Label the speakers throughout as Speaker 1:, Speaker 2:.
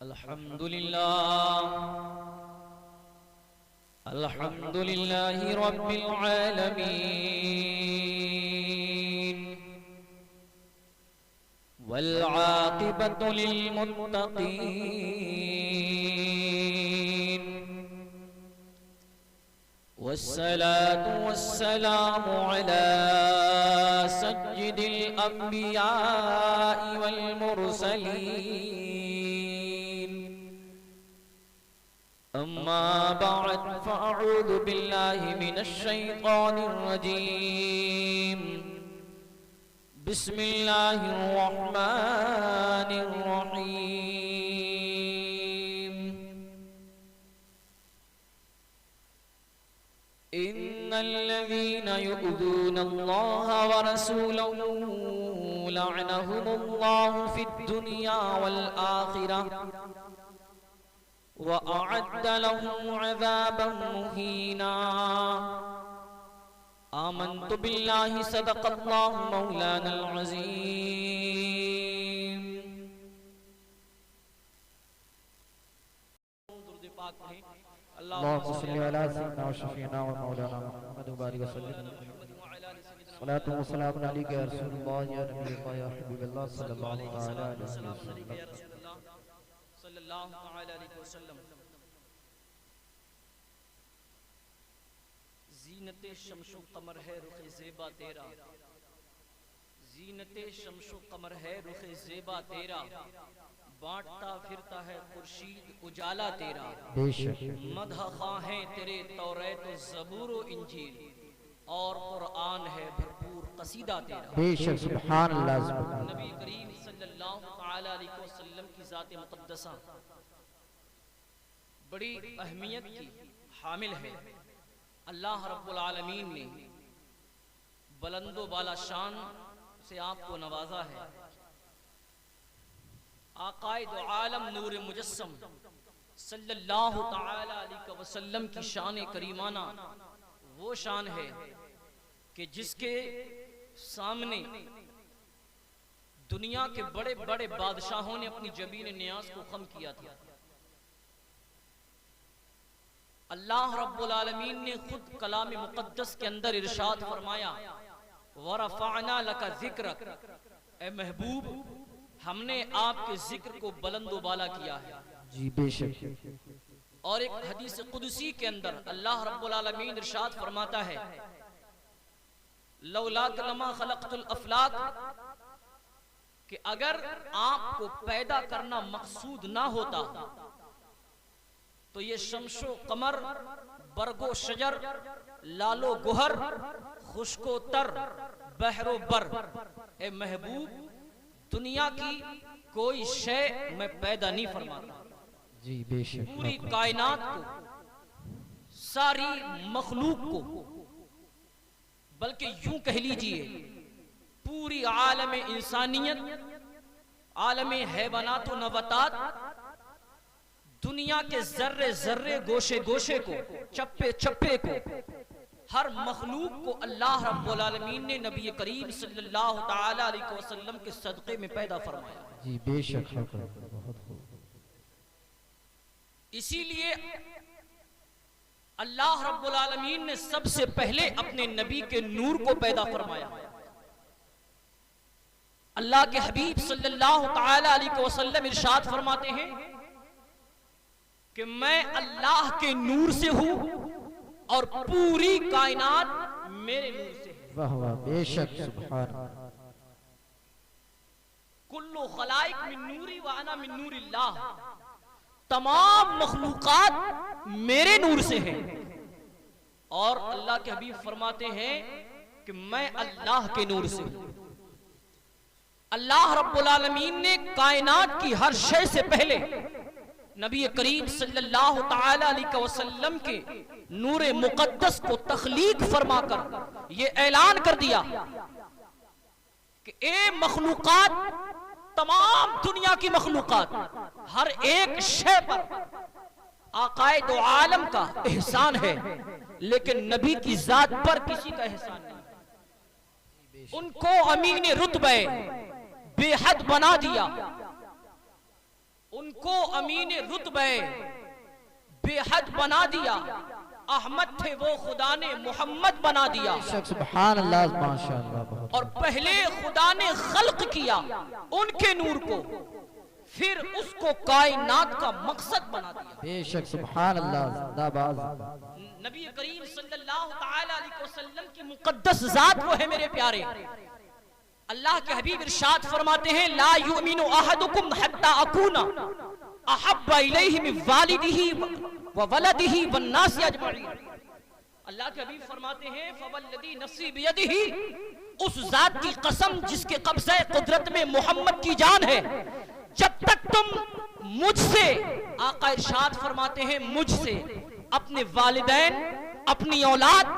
Speaker 1: الحمد لله رب العالمين والعاقبة للمتقين والصلاة والسلام على سيد الأنبياء والمرسلين أما بعد فأعوذ بالله من الشيطان الرجيم بسم الله الرحمن الرحيم إن الذين يؤذون الله ورسوله لعنهم الله في الدنيا والآخرة وأعد لهم عذابا مهينا آمنت بالله صدق الله مولانا العظيم.
Speaker 2: اللهم صل على سيدنا وشفيعنا ومولانا محمد وبارك وسلم. صلاة وسلام عليك يا رسول الله يا نبي الله يا حبيب الله صلى الله عليه وسلم.
Speaker 1: صلی اللہ علیہ وسلم. زینت شمس و قمر ہے رخ زیبا تیرا، زینت شمس و قمر ہے رخ زیبا تیرا، بانٹتا پھرتا ہے خورشید اجالا تیرا.
Speaker 2: بے شک
Speaker 1: مدح خواہ ہیں تیرے توریت و زبور و انجیل، اور قرآن ہے بھرپور قصیدہ تیرا.
Speaker 2: بے شک سبحان اللہ سبحان اللہ.
Speaker 1: نبی کریم صلی اللہ علیہ وسلم کی ذات مقدسہ بڑی اہمیت کی حامل ہے. اللہ رب العالمین نے بلند و بالا شان سے آپ کو نوازا ہے. آقائد عالم نور مجسم صلی اللہ علیہ وسلم کی شان کریمانہ وہ شان ہے کہ جس کے سامنے دنیا کے بڑے بڑے بادشاہوں نے اپنی جبین نیاز کو خم کیا تھا. اللہ رب العالمین نے خود کلام مقدس کے اندر ارشاد فرمایا وَرَفَعْنَا لَكَ ذِكْرَكَ، اے محبوب ہم نے آپ کے ذکر کو بلند و بالا کیا ہے.
Speaker 2: جی بے شک.
Speaker 1: اور ایک حدیث قدسی کے اندر اللہ رب العالمین ارشاد فرماتا ہے لولاک لما خلقت الافلاک، کہ اگر آپ کو پیدا کرنا مقصود نہ ہوتا تو یہ شمس و قمر، برگ و شجر، لال و گہر، خشک و تر، بحر و بر، اے محبوب دنیا کی کوئی شے میں پیدا نہیں فرماتا.
Speaker 2: جی بے شک.
Speaker 1: پوری کائنات کو، ساری مخلوق کو، بلکہ یوں کہہ لیجئے پوری عالم انسانیت، عالم حیوانات و نباتات، دنیا کے ذرے ذرے، گوشے گوشے کو، چپے چپے کو، ہر مخلوق کو اللہ رب العالمین نے نبی کریم صلی اللہ تعالی علیہ وسلم کے صدقے میں پیدا فرمایا.
Speaker 2: جی بے شک. بہت خوب.
Speaker 1: اسی لیے اللہ رب العالمین نے سب سے پہلے اپنے نبی کے نور کو پیدا فرمایا. اللہ کے حبیب صلی اللہ تعالی علیہ وسلم ارشاد فرماتے ہیں کہ میں اللہ کے نور سے ہوں اور پوری کائنات میرے نور سے ہے.
Speaker 2: واہ واہ بے شک سبحان اللہ.
Speaker 1: کلو خلائق من نوری وانا من نور اللہ، تمام مخلوقات میرے نور سے ہیں. اور اللہ کے حبیب فرماتے ہیں کہ میں اللہ کے نور سے ہوں. اللہ رب العالمین نے کائنات کی ہر شے سے پہلے نبی کریم صلی اللہ تعالی علیہ وسلم کے نور مقدس کو تخلیق فرما کر یہ اعلان کر دیا کہ اے مخلوقات، تمام دنیا کی مخلوقات، ہر ایک شے پر آقائے دو عالم کا احسان ہے، لیکن نبی کی ذات پر کسی کا احسان نہیں. ان کو امین رتبہ بے حد بنا دیا، ان کو امین رتبہ بے حد بنا دیا. احمد تھے وہ خدا نے محمد بنا دیا.
Speaker 2: سبحان اللہ ماشاءاللہ.
Speaker 1: اور پہلے خدا نے خلق کیا ان کے نور کو, پھر اس کو کائنات کا مقصد بنا دیا.
Speaker 2: بے شک سبحان اللہ. زندہ باز
Speaker 1: نبی کریم صلی اللہ تعالی علیہ وسلم کی مقدس ذات وہ ہے میرے پیارے. اللہ کے حبیب ارشاد فرماتے ہیں لا یؤمن احدکم حتی اکون احب الیہ من والدہ وولدہ والناس اجمعین. اللہ کے حبیب فرماتے ہیں فوالذی نفسی بیدہ, اس ذات کی قسم جس کے قبضہ قدرت میں محمد کی جان ہے, جب تک تم مجھ سے, آقا ارشاد فرماتے ہیں مجھ سے, اپنے والدین, اپنی اولاد,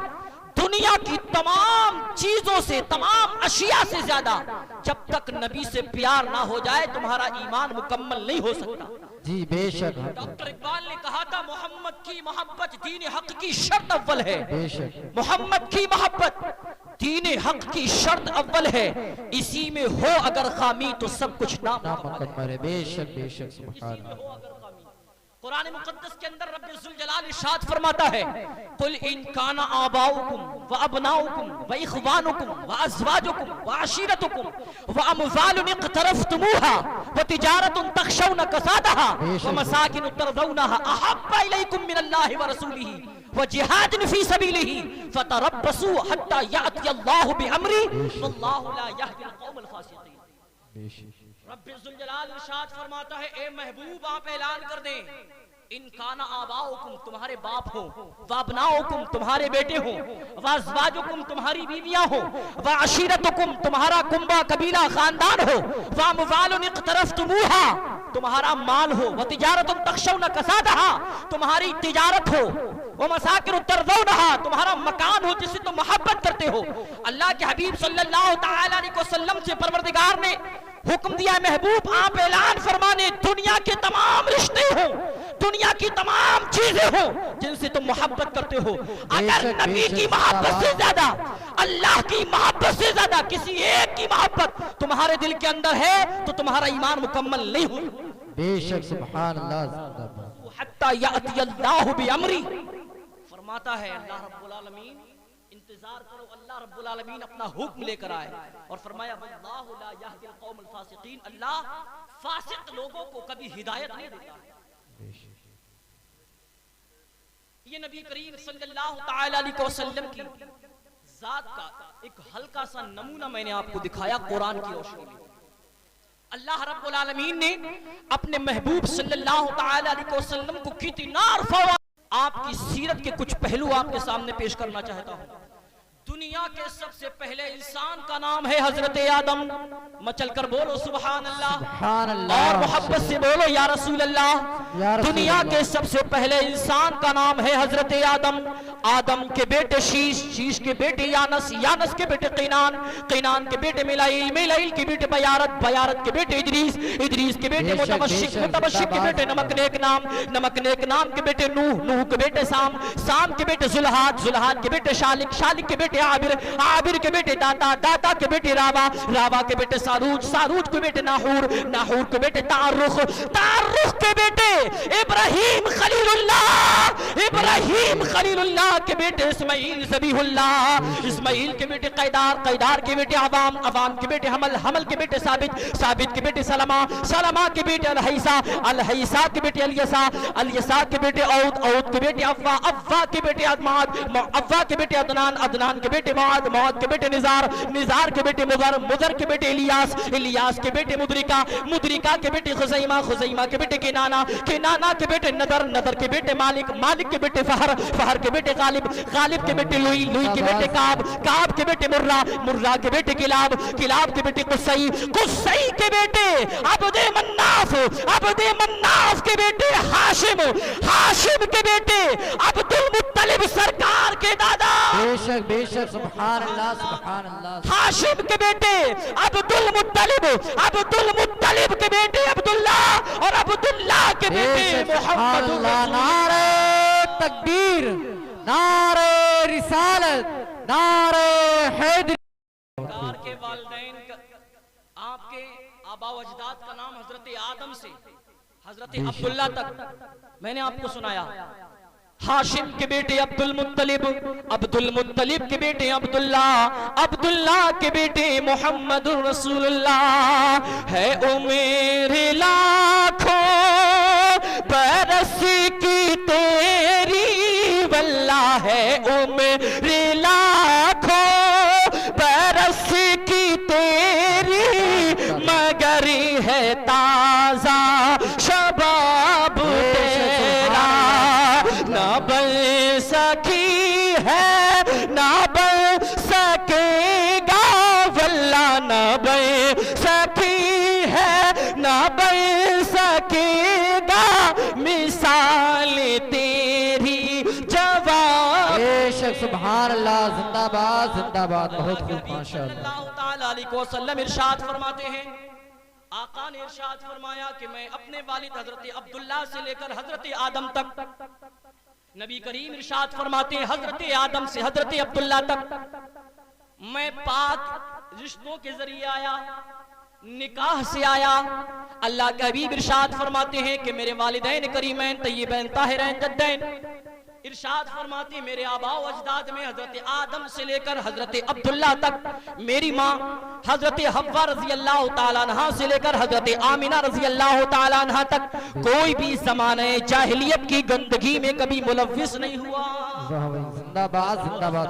Speaker 1: دنیا کی تمام چیزوں سے, تمام اشیاء سے زیادہ جب تک نبی سے پیار نہ ہو جائے تمہارا ایمان مکمل نہیں ہو سکتا.
Speaker 2: جی بے شک.
Speaker 1: ڈاکٹر اقبال نے کہا تھا محمد کی محبت دین حق کی شرط اول ہے.
Speaker 2: بے شک.
Speaker 1: محمد کی محبت دین حق کی شرط اول ہے, اسی میں ہو اگر خامی تو سب کچھ نامکمل ہے.
Speaker 2: بے شک بے شک سبحان اللہ.
Speaker 1: قرآن مقدس کے اندر رب ذوالجلال ارشاد فرماتا ہے قل ان کان آباؤکم وابناؤکم واخوانکم وازواجکم وعشیرتکم واموال اقترفتموها وتجارۃ تخشون کسادها ومساکن ترضونها احب الیکم من اللہ ورسولہ وجہاد فی سبیلہ فتربصوا حتی یأتی اللہ بامرہ واللہ لا یہدی القوم الفاسقین.
Speaker 2: بے شک.
Speaker 1: رب ذوالجلال ارشاد فرماتا ہے اے محبوب آپ اعلان کر دیں ان کانا آباؤکم تمہارے باپ ہوں, وابناؤکم تمہارے بیٹے ہوں, وازواجکم تمہاری بیویاں ہوں, وعشیرتکم تمہارا کنبہ قبیلہ خاندان ہو, واموال اقترفتموها تمہارا مال ہو, وتجارت تخشون کسادها تمہاری تجارت ہو, ومساکن ترضونها تمہارا مکان ہو جس سے تم محبت کرتے ہو. اللہ کے حبیب صلی اللہ تعالی علیہ وسلم سے پروردگار نے حکم دیا محبوب آپ اعلان فرمانے دنیا کے تمام رشتے ہوں, دنیا کی تمام چیزیں ہوں جن سے تم محبت کرتے ہو, اگر نبی کی محبت سے زیادہ, اللہ کی محبت سے زیادہ کسی ایک کی محبت تمہارے دل کے اندر ہے تو تمہارا ایمان مکمل نہیں ہو.
Speaker 2: بے شک سبحان اللہ.
Speaker 1: حتی یأتی اللہ بامرہ, فرماتا ہے اللہ رب العالمین انتظار کرو, اللہ رب العالمین اپنا حکم لے کر آئے اور فرمایا واللہ لا یہدی القوم الفاسقین, اللہ فاسق لوگوں کو کبھی ہدایت نہیں دیتا. یہ نبی کریم صلی اللہ تعالی علیہ وسلم کی ذات کا ایک ہلکا سا نمونہ میں نے آپ کو دکھایا قرآن کی روشنی میں. اللہ رب العالمین نے اپنے محبوب صلی اللہ تعالی علیہ وسلم کو کتنا رفع. آپ کی سیرت کے کچھ پہلو آپ کے سامنے پیش کرنا چاہتا ہوں. دنیا کے سب سے پہلے انسان کا نام ہے حضرت آدم. مچل کر بولو سبحان اللہ,
Speaker 2: سبحان اللہ,
Speaker 1: اور محبت سے بولو یا رسول اللہ. دنیا کے سب سے پہلے انسان کا نام ہے حضرت آدم. آدم کے بیٹے شیش, شیش کے بیٹے یانس, یانس کے بیٹے قینان, قینان کے بیٹے میلائیل, میلائیل کے بیٹے بیارت, بیارت کے بیٹے ادریس, ادریس کے بیٹے متبشک, متبشک کے بیٹے نمک نیک نام, نمک نیک نام کے بیٹے نوح, نوح کے بیٹے سام, سام کے بیٹے زلحاد, زلحاد کے بیٹے شالک, شالک کے بیٹے عابر, عابر کے بیٹے داتا, داتا کے بیٹے راوا, راوا کے بیٹے ساروج, ساروج کے بیٹے ناحور, ناحور کے بیٹے تعرخ, تعرخ کے بیٹے ابراہیم خلیل اللہ, ابراہیم خلیل اللہ کے بیٹے اسماعیل ذبیح اللہ, اسماعیل کے بیٹے قیدار, قیدار کے بیٹے عوام, عوام کے بیٹے حمل, حمل کے بیٹے ثابت, ثابت کے بیٹے سلمہ, سلمہ کے بیٹے الحیسہ, الحیسہ کے بیٹے الیسا, الیسا کے بیٹے عود, عود کے بیٹے افوا, افوا کے بیٹے عدماد, افوا کے بیٹے عدنان, عدنان کے بیٹے معاد, معاد کے بیٹے نزار, نزار کے بیٹے مضر, مضر کے بیٹے الیاس, الیاس کے بیٹے مدرکہ, مدرکہ کے بیٹے خزیمہ, خزیمہ کے بیٹے کنانہ, کنانہ کے بیٹے نظر, نظر کے بیٹے مالک, مالک کے بیٹے فہر, فہر کے بیٹے غالب, غالب کے بیٹے لوئی, لوئی کے بیٹے کعب, کعب کے بیٹے مرہ, مرہ کے بیٹے کلاب, کلاب کے بیٹے قصی, قصی کے بیٹے عبد مناف, عبد مناف کے بیٹے ہاشم, ہاشم کے بیٹے عبد المطلب سرکار کے دادا,
Speaker 2: بے شک بے شک سبحان اللہ, سبحان اللہ.
Speaker 1: ہاشم کے بیٹے عبد المطلب, عبد المطلب کے بیٹے عبداللہ, اور عبداللہ کے بیٹے محمد.
Speaker 2: نعرہ تکبیر, نعرہ رسالت, نعرہ حیدر.
Speaker 1: کے والدین کا, آپ کے آبا و اجداد کا نام حضرت آدم سے, حضرت عبداللہ تک میں نے آپ کو سنایا، ہاشم کے بیٹے عبد المطلب کے بیٹے عبداللہ کے بیٹے محمد رسول اللہ ہے عمر لاکھوں برس کی تیری واللہ ہے عمر لاکھوں برس کی تیری مگر ہے تازہ شباب تیرا نہ بن سکی ہے نہ بن سکے گا واللہ نہ بن سکی ہے نہ بن سکے گا مثال تیری جواب
Speaker 2: بے شک سبحان اللہ، زندہ باد بہت خوب ماشاءاللہ۔
Speaker 1: اللہ تعالیٰ علیہ وسلم ارشاد فرماتے ہیں، آقا نے ارشاد فرمایا کہ میں اپنے والد حضرت عبداللہ سے لے کر حضرت آدم تک، نبی کریم ارشاد فرماتے ہیں حضرت آدم سے حضرت عبداللہ تک میں پاک رشتوں کے ذریعے آیا، نکاح سے آیا۔ اللہ کے حبیب ارشاد فرماتے ہیں کہ میرے والدین کریمین طیبین طاہرین جدین ارشاد فرماتی میرے آباء و اجداد میں حضرت آدم سے لے کر حضرت عبداللہ تک، میری ماں حضرت حوا رضی اللہ تعالیٰ عنہ سے لے کر حضرت آمنہ رضی اللہ تعالیٰ عنہ تک کوئی بھی زمانہ جاہلیت کی گندگی میں کبھی ملوث نہیں ہوا۔
Speaker 2: زندہ باد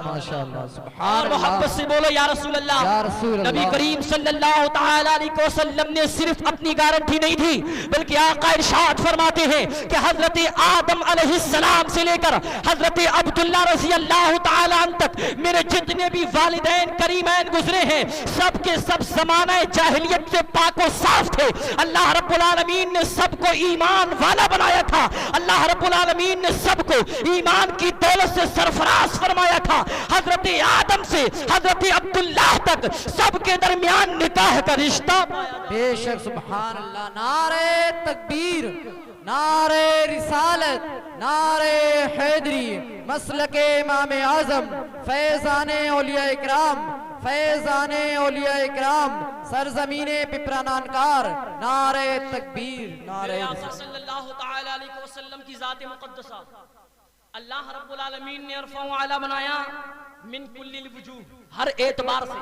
Speaker 2: ماشاءاللہ، سبحان
Speaker 1: اور
Speaker 2: اللہ۔
Speaker 1: محبت سے بولو یا رسول اللہ۔
Speaker 2: یا رسول اللہ۔
Speaker 1: نبی کریم صلی اللہ تعالیٰ علیہ وسلم نے صرف اپنی گارنٹی نہیں دی بلکہ آقا ارشاد فرماتے ہیں کہ حضرت آدم علیہ السلام سے لے کر حضرت عبداللہ رضی اللہ تعالیٰ عنہ تک میرے جتنے بھی والدین کریمین گزرے ہیں سب کے سب زمانہ جاہلیت سے پاک و صاف تھے۔ اللہ رب العالمین نے سب کو ایمان والا بنایا تھا، اللہ رب العالمین نے سب کو ایمان کی دولت سے سرفراز فرمایا تھا۔ حضرت آدم سے حضرت عبداللہ تک سب کے درمیان نکاح کا رشتہ پایا۔
Speaker 2: بے شک سبحان اللہ، نعرہ تکبیر، نعرہ رسالت، نعرہ حیدری، مسلک امام اعظم، فیضان اولیاء اکرام، فیضان اولیاء اکرام، سرزمین پپرانانکار، نعرہ تکبیر، نعرہ
Speaker 1: میرے آقا
Speaker 2: رسالت۔
Speaker 1: صلی اللہ تعالیٰ علیہ وسلم کی ذات مقدسہ اللہ رب العالمین نے عرفہ و اعلیٰ بنایا من کل الوجوہ، ہر اعتبار سے۔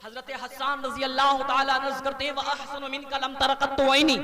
Speaker 1: حضرت حسان رضی اللہ تعالیٰ نذ کرتے ہیں وَأَحْسَنُ مِنْكَ لَمْ تَرَ قَطُّ عَيْنِي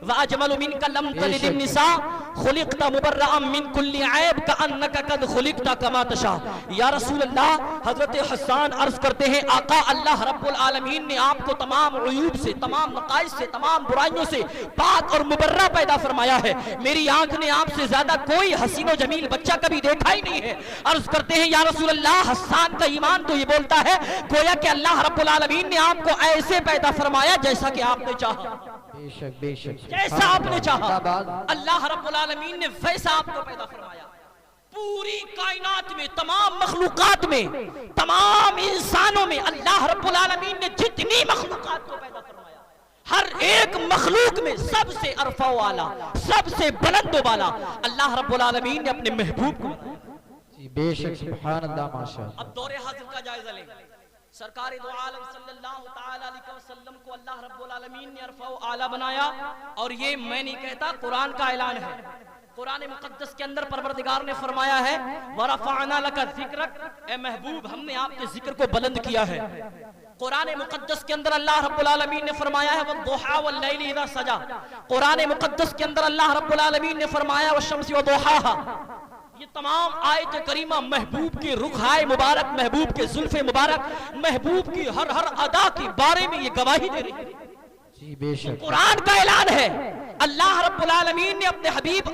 Speaker 1: وَأَجْمَلُ مِنْكَ لَمْ تَلِدِ النِّسَاءُ خُلِقْتَ مُبَرَّئًا مِنْ كُلِّ عَيْبٍ كَأَنَّكَ قَدْ خُلِقْتَ كَمَا تَشَاءُ۔ یا رسول اللہ، حضرت حسان عرض کرتے ہیں آقا اللہ رب العالمین نے آپ کو تمام عیوب سے، تمام نقائص سے، تمام برائیوں سے پاک اور مبرہ پیدا فرمایا ہے۔ میری آنکھ نے آپ سے زیادہ کوئی حسین و جمیل بچہ کبھی دیکھا ہی نہیں ہے۔ عرض کرتے ہیں یا رسول اللہ، حسان کا ایمان تو یہ بولتا ہے گویا کہ اللہ رب العالمین نے آپ کو ایسے پیدا فرمایا جیسا کہ آپ نے چاہا،
Speaker 2: بے شک بے شک،
Speaker 1: جیسا آپ نے چاہا
Speaker 2: زندہ باد۔
Speaker 1: اللہ رب العالمین نے ویسا آپ کو پیدا فرمایا۔ پوری کائنات میں، تمام مخلوقات میں، تمام انسانوں میں اللہ رب العالمین نے جتنی مخلوقات کو پیدا فرمایا ہر ایک مخلوق میں سب سے عرفہ و اعلیٰ، سب سے بلند و بالا اللہ رب العالمین نے اپنے محبوب کو بنایا۔
Speaker 2: جی بے شک سبحان اللہ ماشاءاللہ۔
Speaker 1: اب دور حاضر کا جائزہ لیں۔ سرکار دو عالم صلی اللہ تعالیٰ علیہ وسلم کو اللہ رب العالمین نے عرفہ و اعلیٰ بنایا، اور یہ میں نہیں کہتا، قرآن کا اعلان ہے۔ قرآن مقدس کے اندر پروردگار نے فرمایا ہے وَرَفَعْنَا لَكَ ذِكْرَكَ، اے محبوب ہم نے آپ کے ذکر کو بلند کیا ہے۔ قرآن مقدس کے اندر اللہ رب العالمین نے فرمایا ہے وَالضُّحَىٰ وَاللَّيْلِ إِذَا سَجَىٰ، قرآن مقدس کے اندر اللہ رب العالمین نے فرمایا وَالشَّمْسِ وَضُحَاهَا۔ یہ تمام آیت کریمہ محبوب کی رخائے مبارک، محبوب کے زلف مبارک، محبوب کی ہر ہر ادا کے بارے میں یہ گواہی دے رہی ہے۔
Speaker 2: جی بے شک
Speaker 1: قرآن کا اعلان ہے۔ اللہ رب العالمین نے اپنے حبیب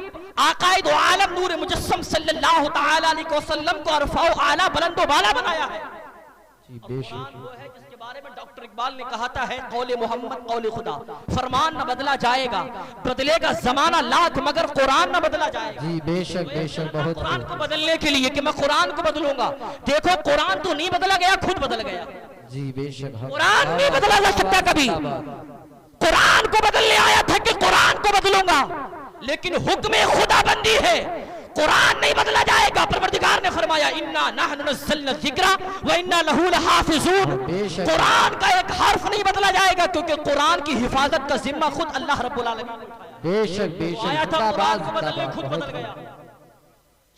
Speaker 1: آقائے دو عالم نور مجسم صلی اللہ تعالیٰ علیہ وسلم کو عرفہ و اعلیٰ بلند و بالا بنایا ہے۔
Speaker 2: جی بے شک،
Speaker 1: قرآن وہ ہے جس کے بارے میں ڈاکٹر اقبال نے کہا تھا ہے قول محمد قول خدا، فرمان نہ بدلا جائے گا، بدلے گا زمانہ لاکھ مگر قرآن نہ بدلا جائے گا۔
Speaker 2: جی بے شک بے شک، بہت
Speaker 1: قرآن
Speaker 2: خوب۔
Speaker 1: کو بدلنے کے لیے کہ میں قرآن کو بدلوں گا، دیکھو قرآن تو نہیں بدلا گیا، خود بدل گیا۔
Speaker 2: جی بے شک،
Speaker 1: قرآن نہیں بدلا جا سکتا کبھی۔ قرآن کو بدلنے آیا تھا کہ قرآن کو بدلوں گا، لیکن حکم خدا بندی ہے، قرآن نہیں بدلا جائے گا۔ پروردگار نے فرمایا اِنَّا نَحْنُ نَزَّلْنَا الذِّكْرَ وَإِنَّا لَهُ لَحَافِظُونَ، قرآن کا ایک حرف نہیں بدلا جائے گا، کیونکہ قرآن کی حفاظت کا ذمہ خود اللہ رب العالمین نے اٹھایا۔
Speaker 2: بے شک بے شک
Speaker 1: آیا تھا
Speaker 2: زندہ
Speaker 1: قرآن
Speaker 2: باد
Speaker 1: کو بدلنے
Speaker 2: زندہ
Speaker 1: خود
Speaker 2: باد
Speaker 1: بدل گیا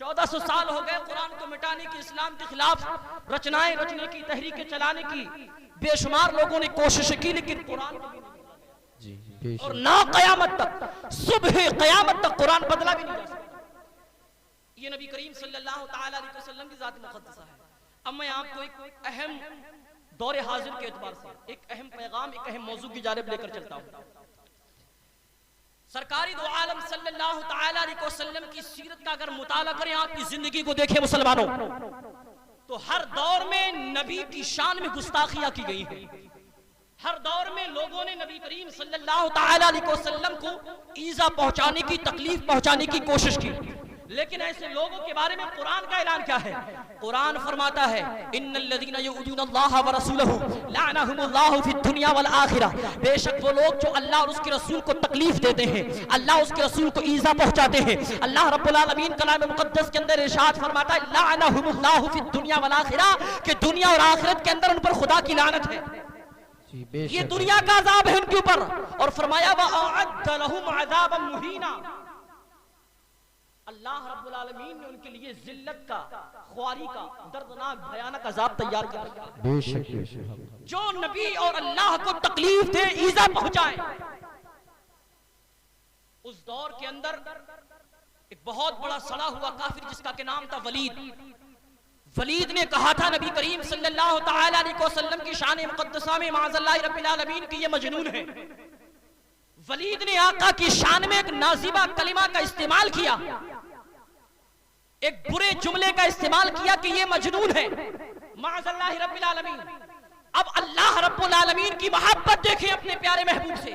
Speaker 1: 1400 سال ہو گئے قرآن کو مٹانے کی اسلام کے خلاف رچنائیں رچنے کی تحریکیں چلانے کی بے شمار لوگوں نے کوشش کی لیکن قرآن کو
Speaker 2: جی بے
Speaker 1: اور
Speaker 2: شک
Speaker 1: نہ قیامت تک صبح قیامت تک قرآن بدلا بھی نہیں جا سکتا یہ نبی کریم صلی اللہ تعالی علیہ وسلم کی ذات مقدسہ ہے اب میں آپ کو ایک اہم دور حاضر کے اعتبار سے ایک اہم پیغام ایک اہم موضوع کی جانب لے کر چلتا ہوں سرکاری دو عالم صلی اللہ تعالی علیہ وسلم کی سیرت کا اگر مطالعہ کریں آپ کی زندگی کو دیکھیں مسلمانوں تو ہر دور میں نبی کی شان میں گستاخیاں کی گئی ہیں ہر دور میں لوگوں نے نبی کریم صلی اللہ تعالی علیہ وسلم کو ایذا پہنچانے کی تکلیف پہنچانے کی کوشش کی لیکن ایسے لوگوں کے بارے میں قرآن کا اعلان کیا ہے قرآن فرماتا ہے ان الذين يؤذون الله ورسوله لعنهم الله في الدنيا والآخرة بے شک وہ لوگ جو اللہ اور اس کے رسول کو تکلیف دیتے ہیں اللہ اس کے رسول کو ایذا پہنچاتے ہیں اللہ رب العالمین کلام مقدس کے اندر ارشاد فرماتا ہے لعنهم الله في الدنيا والآخرة کہ دنیا اور آخرت کے اندر ان پر خدا کی لعنت ہے یہ دنیا کا عذاب ہے ان کے اوپر اور فرمایا وَأَعَدَّ لَهُمْ عَذَابًا مُهِينًا اللہ رب العالمین نے ان کے لیے ذلت کا خواری کا دردناک بھیانک عذاب تیار کیا
Speaker 2: بے شک بے شک
Speaker 1: جو نبی اور اللہ کو تکلیف دے ایذا پہنچائے اس دور کے اندر ایک بہت بڑا سڑا ہوا کافر جس کا کہ نام تھا ولید نے کہا تھا نبی کریم صلی اللہ تعالی علیہ وسلم کی شان مقدسہ میں معاذ اللہ رب العالمین کی یہ مجنون ہے ولید نے آقا کی شان میں ایک نازیبہ کلمہ کا استعمال کیا ایک برے جملے کا استعمال کیا کہ یہ مجنون ہے معاذ اللہ رب العالمین اب اللہ رب العالمین کی محبت دیکھیں اپنے پیارے محبوب سے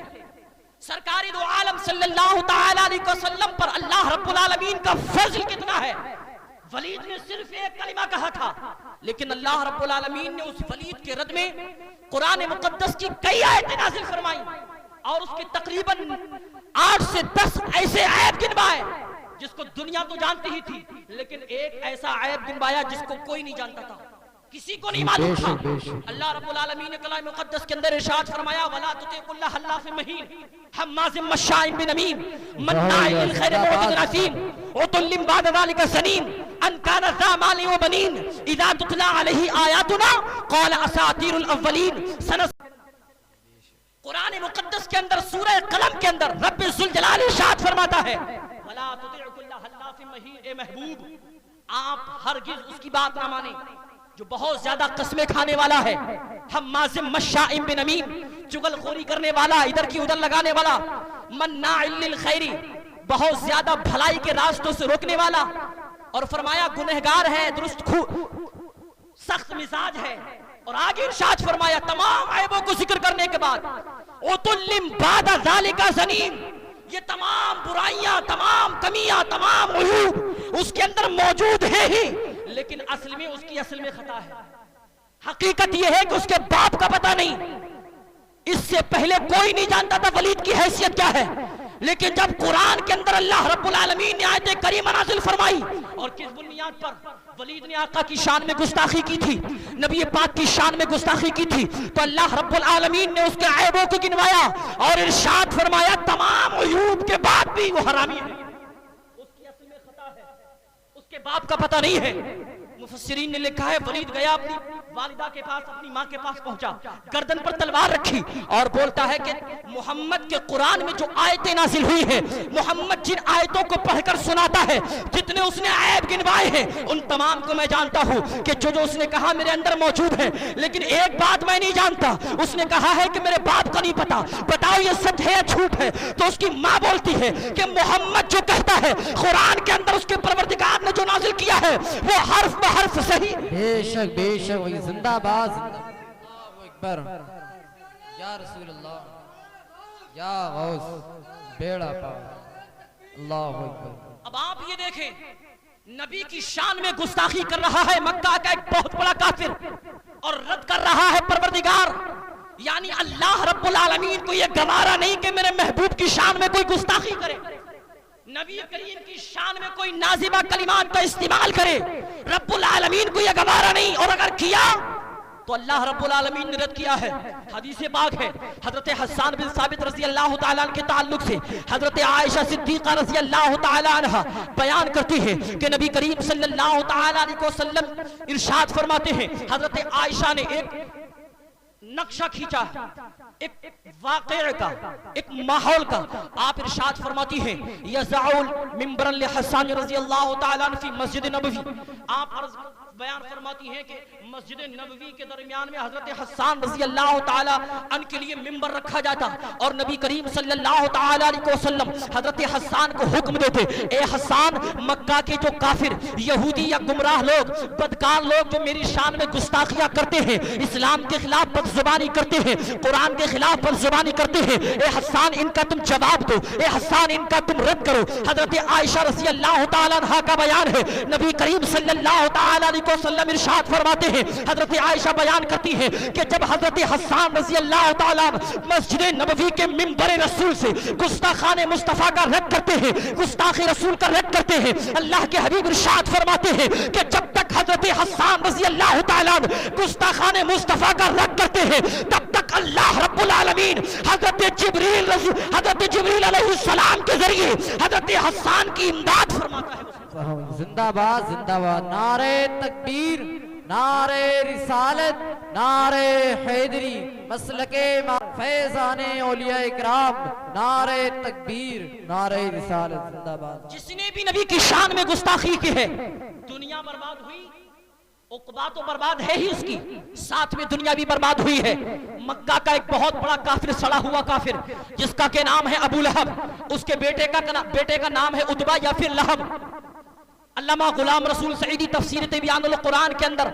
Speaker 1: سرکاری دو عالم صلی اللہ تعالی علیہ وسلم پر اللہ رب العالمین کا فضل کتنا ہے ولید نے صرف ایک کلمہ کہا تھا لیکن اللہ رب العالمین نے اس ولید کے رد میں قرآن مقدس کی کئی آیتیں نازل فرمائیں اور اس کے تقریباً 8 سے 10 ایسے عیب گنوائے جس کو دنیا تو جانتی ہی تھی لیکن ایک ایسا عیب گنوایا جس کو کوئی نہیں جانتا تھا کسی کو نہیں معلوم تھا اللہ رب العالمین نے کلام مقدس کے اندر ارشاد فرمایا وَلَا تُطِعْ كُلَّ حَلَّافٍ مَّهِينٍ حَمَّازٍ مَّشَّاءٍ بِنَمِيمٍ مَّنَّاعٍ لِّلْخَيْرِ مُعْتَدٍ أَثِيمٍ عُتُلٍّ بَعْدَ ذَلِكَ زَنِيمٍ أَن كَانَ ذَا مَالٍ وَبَنِينَ إِذَا تُتْلَىٰ عَلَيْهِ آيَاتُنَا قَالَ أَسَاطِيرُ الْأَوَّلِينَ قرآن مقدس کے اندر سورہ قلم کے اندر رب ذوالجلال ارشاد فرماتا ہے وَلَا تُطِعْ كُلَّ حَلَّافٍ مَّهِينٍ اے محبوب آپ ہرگز اس کی بات نہ مانیں جو بہت زیادہ قسمیں کھانے والا ہے حماز مشاء بنمیم چغل خوری کرنے والا ادھر کی ادھر لگانے والا مناع للخیر بہت زیادہ بھلائی کے راستوں سے روکنے والا اور فرمایا گنہگار ہے درست سخت مزاج ہے اور آگے ارشاد فرمایا تمام عیبوں کو ذکر کرنے کے بعد عتلٍ بعد ذالک زنیم یہ تمام برائیاں تمام کمیاں تمام عیوب اس کے اندر موجود ہے ہی لیکن اصل میں اس کی اصل میں خطا ہے حقیقت یہ ہے کہ اس کے باپ کا پتہ نہیں اس سے پہلے کوئی نہیں جانتا تھا ولید کی حیثیت کیا ہے لیکن جب قرآن کے اندر اللہ رب العالمین نے آیت کریمہ نازل فرمائی اور کس بنیاد پر ولید نے آقا کی شان میں گستاخی کی تھی نبی پاک کی شان میں گستاخی کی تھی تو اللہ رب العالمین نے اس کے عیبوں کو گنوایا اور ارشاد فرمایا تمام عیوب کے بعد بھی وہ حرامی ہے اس کی اصل میں خطا ہے اس کے باپ کا پتہ نہیں ہے مفسرین نے لکھا ہے ولید گیا اپنی والدہ کے پاس اپنی ماں کے پاس پہنچا گردن پر تلوار رکھی اور بولتا ہے کہ محمد کے قرآن میں جو آیتیں نازل ہوئی ہیں محمد جن آیتوں کو پڑھ کر سناتا ہے جتنے اس نے عیب گنوائے ہیں ان تمام کو میں جانتا ہوں کہ جو اس نے کہا میرے اندر موجود ہے لیکن ایک بات میں نہیں جانتا اس نے کہا ہے کہ میرے باپ کا نہیں پتا بتاؤ یہ سچ ہے یا جھوٹ ہے تو اس کی ماں بولتی ہے کہ محمد جو کہتا ہے قرآن کے اندر اس کے پروردگار نے جو نازل کیا ہے وہ حرف حرف صحیح
Speaker 2: بے شک وہی زندہ باز اللہ اکبر یا رسول اللہ یا غوث بیڑا پاؤ اللہ اکبر
Speaker 1: اب آپ یہ دیکھیں نبی کی شان میں گستاخی کر رہا ہے مکہ کا ایک بہت بڑا کافر اور رد کر رہا ہے پروردگار یعنی اللہ رب العالمین کو یہ گوارا نہیں کہ میرے محبوب کی شان میں کوئی گستاخی کرے نبی کریم کی شان میں کوئی نازبہ کلمات کا استعمال کرے رب العالمین کو یہ گوارا نہیں اور اگر کیا تو اللہ رب العالمین نے رد کیا ہے. حدیث پاک ہے حضرت حسان بن ثابت رضی اللہ تعالیٰ عنہ کے تعلق سے حضرت عائشہ صدیقہ رضی اللہ تعالیٰ عنہ بیان کرتی ہے کہ نبی کریم صلی اللہ تعالیٰ علیہ وسلم ارشاد فرماتے ہیں. حضرت عائشہ نے ایک نقشہ کھینچا ایک واقعہ کا ایک ماحول کا. آپ ارشاد فرماتی ہیں یزعول منبر لحسان رضی اللہ تعالیٰ عنہ فی مسجد نبوی. آپ بیان فرماتی ہیں کہ مسجد نبوی کے درمیان میں حضرت حسان رضی اللہ تعالیٰ عنہ کے لیے منبر رکھا جاتا اور نبی کریم صلی اللہ تعالیٰ علیہ وسلم حضرت حسان کو حکم دیتے اے حسان مکہ کے جو کافر یہودی یا گمراہ لوگ بدکار لوگ جو میری شان میں گستاخیاں کرتے ہیں اسلام کے خلاف بدزبانی کرتے ہیں قرآن کے خلاف بدزبانی کرتے ہیں اے حسان ان کا تم جواب دو اے حسان ان کا تم رد کرو. حضرت عائشہ رضی اللہ تعالیٰ عنہ کا بیان ہے نبی کریم صلی اللہ تعالیٰ علیہ وسلم ارشاد فرماتے ہیں حضرت عائشہ بیان کرتی ہے کہ جب حضرت حسان رضی اللہ تعالیٰ مسجد نبوی کے منبر رسول سے گستاخان مصطفیٰ کا رد کرتے ہیں گستاخ رسول کا رد کرتے ہیں اللہ کے حبیب ارشاد فرماتے ہیں کہ جب تک حضرت حسان رضی اللہ تعالیٰ گستاخان مصطفیٰ کا رد کرتے ہیں تب تک اللہ رب العالمین حضرت جبریل علیہ السلام کے ذریعے حضرت حسان کی امداد فرماتا ہے.
Speaker 2: زندہ باد زندہ باد. نعرہ تکبیر نعرہ رسالت نعرہ حیدری مسلک فیضان اولیاء اکرام نعرہ تکبیر نعرہ رسالت زندہ باد.
Speaker 1: جس نے بھی نبی کی شان میں گستاخی کی ہے دنیا برباد ہوئی عقبہ تو برباد ہے ہی اس کی ساتھ میں دنیا بھی برباد ہوئی ہے. مکہ کا ایک بہت بڑا کافر سڑا ہوا کافر جس کا کہ نام ہے ابو لہب اس کے بیٹے کا نام ہے عتبہ یا پھر لہب. علامہ غلام رسول سعیدی تفسیر تبیان القرآن کے اندر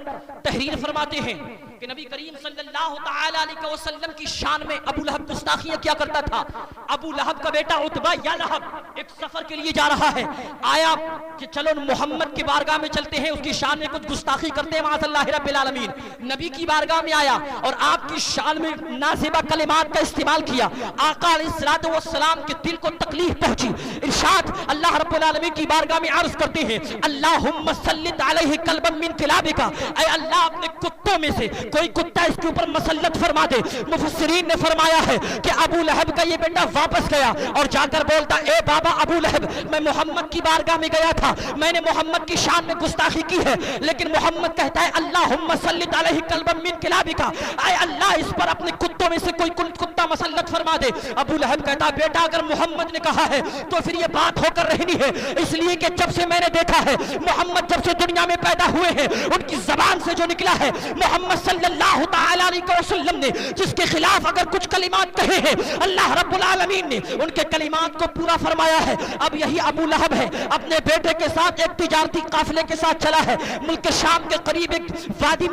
Speaker 1: تحریر فرماتے ہیں کہ نبی کریم صلی اللہ تعالیٰ علیہ وسلم کی شان میں ابو لہب گستاخیاں کیا کرتا تھا. ابو لہب کا بیٹا عتبہ یا لہب ایک سفر کے لیے جا رہا ہے آیا کہ چلو محمد کی بارگاہ میں چلتے ہیں اس کی شان میں کچھ گستاخی کرتے ہیں معاذ اللہ رب العالمین. نبی کی بارگاہ میں آیا اور آپ کی شان میں نازیبہ کلمات کا استعمال کیا. آقا علیہ الصلوۃ والسلام کے دل کو تکلیف پہنچی. ارشاد اللہ رب العالمین کی بارگاہ میں عرض کرتے ہیں اللہم سلط علیہ کلبا من کلابک اے اللہ اپنے کتوں میں سے کوئی کتا اس کے اوپر مسلط فرما دے. مفسرین نے فرمایا ہے کہ ابو لہب کا یہ بیٹا واپس گیا اور جا کر بولتا اے بابا ابو لہب میں محمد کی بارگاہ میں گیا تھا میں نے محمد کی شان میں گستاخی کی ہے لیکن محمد کہتا ہے اللہم سلط علیہ کلبا من کلابک اے اللہ اس پر اپنے کتوں میں سے کوئی کتا مسلط فرما دے. ابو لہب کہتا بیٹا اگر محمد نے کہا ہے تو پھر یہ بات ہو کر رہنی ہے اس لیے کہ جب سے میں نے دیکھا ہے محمد جب سے دنیا میں پیدا ہوئے ہیں ان کی زبان سے جو نکلا ہے محمد صلی اللہ تعالیٰ علیہ وسلم نے جس کے خلاف اگر کچھ کلمات کہے ہیں اللہ رب العالمین نے ان کے کلمات کو پورا فرمایا ہے. اب یہی ابو لہب ہے اپنے بیٹے کے ساتھ ایک تجارتی قافلے کے ساتھ چلا ہے ملک شام کے قریب ایک وادی